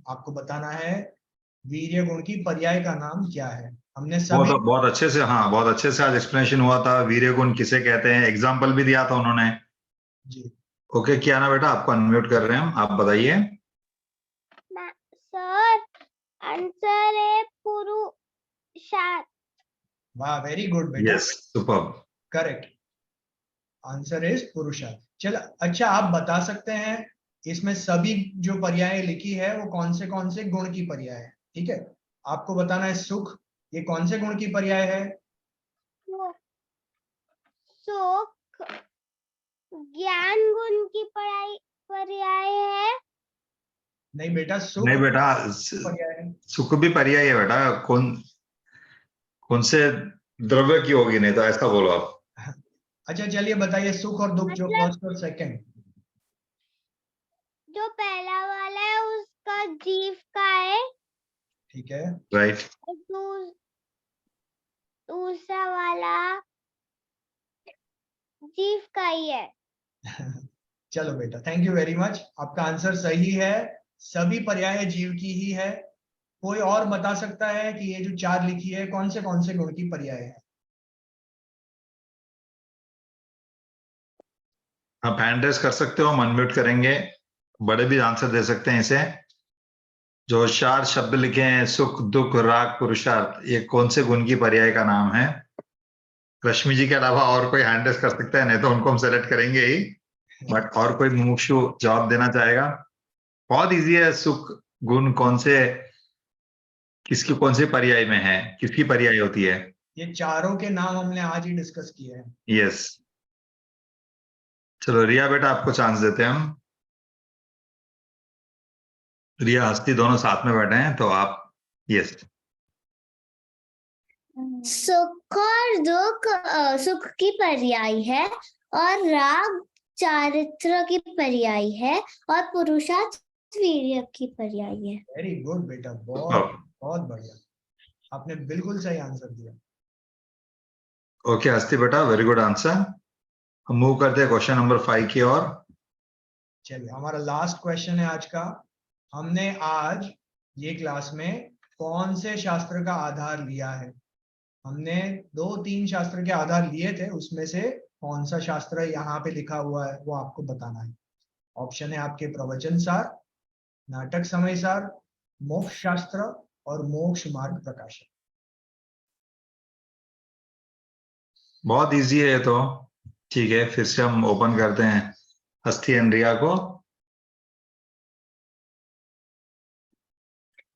आपको बताना है वीर्य गुण की पर्याय का नाम क्या है। हमने सभी बहुत अच्छे से, हाँ, बहुत अच्छे से आज एक्सप्लेनेशन हुआ था, वीर्य गुण किसे कहते हैं, एग्जाम्पल भी दिया था उन्होंने। जी, ओके, किया ना बेटा? आपको अनम्यूट कर रहे हैं हम, आप बताइए। आंसर है पुरुषार्थ। वाह, वेरी गुड बेटा, yes, superb. Correct, answer is पुरुषार्थ। चलो, अच्छा आप बता सकते हैं इसमें सभी जो पर्याय लिखी है वो कौन से गुण की पर्याय है? ठीक है, आपको बताना है सुख, ये कौन से गुण की पर्याय है? सुख ज्ञान गुण की पर्याय है। नहीं बेटा, सुख नहीं बेटा, पर्याय है। सुख भी पर्याय है बेटा, कौन से द्रव्य की होगी, नहीं तो ऐसा बोलो आप। अच्छा चलिए बताइए, सुख और दुख जो मतलब- फर्स्ट और सेकंड। जो पहला वाला है उसका जीव का है, ठीक है, राइट। और दूसरा वाला जीव का ही है। चलो बेटा, थैंक यू वेरी मच, आपका आंसर सही है, सभी पर्याय जीव की ही है। कोई और बता सकता है कि ये जो 4 लिखी है कौन से गुण की पर्याय है? आप हैंड रेस कर सकते हो, हम अनम्यूट करेंगे, बड़े भी आंसर दे सकते हैं इसे। जो 4 शब्द लिखे हैं, सुख, दुख, राग, पुरुषार्थ, ये कौन से गुण की पर्याय का नाम है? रश्मि जी के अलावा और कोई हैंड रेस कर सकता है, नहीं तो उनको हम सेलेक्ट करेंगे ही, बट और कोई मुमुक्षु जवाब देना चाहेगा? बहुत इजी है, सुख गुण किसकी कौन से पर्याय में है, किसकी पर्याय होती है? ये चारों के नाम हमने आज ही डिस्कस किए हैं। यस। चलो रिया बेटा, आपको चांस देते हैं हम। रिया, हस्ती दोनों साथ में बैठे हैं, तो आप। यस। सुख और दुख सुख की पर्याय है, और राग चारित्र की पर्याय है, और पुरुषार्थ वीर्य की पर्याय है। वेरी गुड बेटा, बहुत बढ़िया, आपने बिल्कुल सही आंसर दिया। ओके हस्ती बेटा, वेरी गुड आंसर। हम मूव करते हैं क्वेश्चन नंबर 5 की ओर। चलिए, हमारा लास्ट क्वेश्चन है आज का। हमने आज ये क्लास में कौन से शास्त्र का आधार लिया है? हमने 2-3 शास्त्र के आधार लिए थे, उसमें से कौन सा शास्त्र यहाँ पे लिखा हुआ है वो आपको बताना है। ऑप्शन है आपके प्रवचन सार, नाटक समय सार, मोक्ष शास्त्र और मोक्ष मार्ग प्रकाशन। बहुत इजी है ये तो। ठीक है, फिर से हम ओपन करते हैं हस्ती एंड रिया को।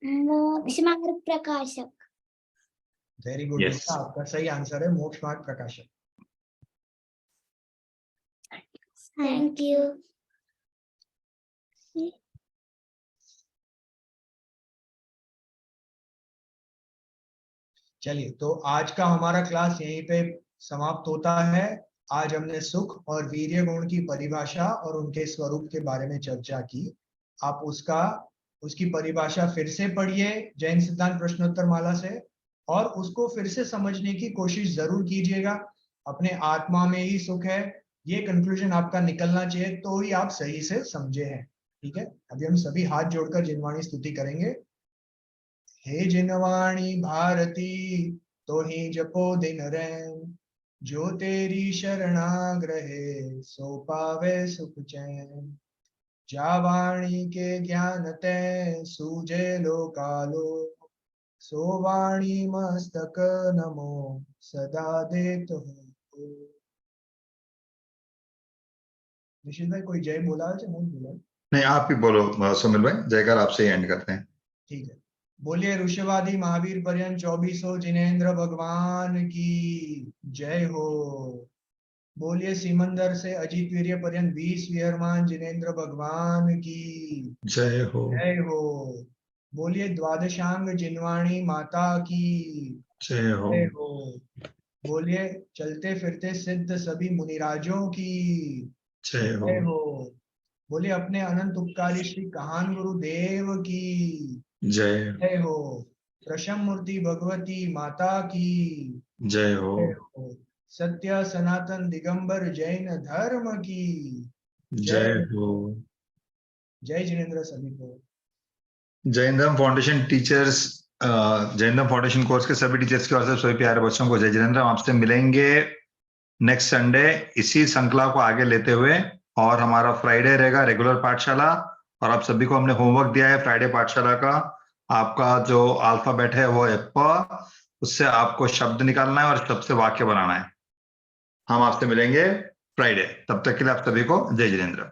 मोक्ष मार्ग प्रकाशक। Very good Yes. बेटा, आपका सही आंसर है मोक्ष मार्ग प्रकाशन। Thank you. चलिए, तो आज का हमारा क्लास यहीं पे समाप्त होता है। आज हमने सुख और वीर्य गुण की परिभाषा और उनके स्वरूप के बारे में चर्चा की। आप उसकी परिभाषा फिर से पढ़िए जैन सिद्धांत प्रश्नोत्तर माला से, और उसको फिर से समझने की कोशिश जरूर कीजिएगा। अपने आत्मा में ही सुख है, ये कंक्लूजन आपका निकलना चाहिए, तो ही आप सही से समझे हैं। ठीक है, अभी हम सभी हाथ जोड़कर जिनवाणी स्तुति करेंगे। हे जिनवाणी भारती, तो ही जपो दिन रैन, जो तेरी शरणाग्रहे, सो पावे सुख चैन। जावाणी के ज्ञान ते, सूझे लोकालो, सो वाणी मस्तक नमो, सदा देत हो। निशित भाई, कोई जय बोला है? नहीं बोला? नहीं, आप ही बोलो सुमिल भाई, जयकर आपसे ही एंड करते हैं। ठीक है, बोलिए ऋषवादि महावीर पर्यंत 2400 जिनेन्द्र भगवान की जय हो। बोलिए सिमंदर से अजित वीर्य पर्यंत 20 विहरमान जिनेन्द्र भगवान की जय हो। जय हो। बोलिए द्वादशांग जिनवाणी माता की जय हो। जय हो। बोलिए चलते फिरते सिद्ध सभी मुनिराजों की जय हो। जय हो। बोलिए अपने अनंत उपकारी श्री काहन गुरुदेव की जय जय हो। प्रशम मूर्ति भगवती माता की जय हो। जय हो। सत्य सनातन दिगंबर जैन धर्म की जय हो। जय जिनेन्द्र सभी को। जैन धर्म फाउंडेशन टीचर्स, जैन धर्म फाउंडेशन कोर्स के सभी टीचर्स की ओर से सभी प्यारे बच्चों को जय जिनेन्द्र। हम आपसे मिलेंगे नेक्स्ट संडे इसी श्रृंखला को आगे लेते हुए, और हमारा फ्राइडे रहेगा रेगुलर पाठशाला, और आप सभी को हमने होमवर्क दिया है फ्राइडे पाठशाला का, आपका जो अल्फाबेट है वो है प, उससे आपको शब्द निकालना है और शब्द से वाक्य बनाना है। हम आपसे मिलेंगे फ्राइडे, तब तक के लिए आप सभी को जय जिनेंद्र।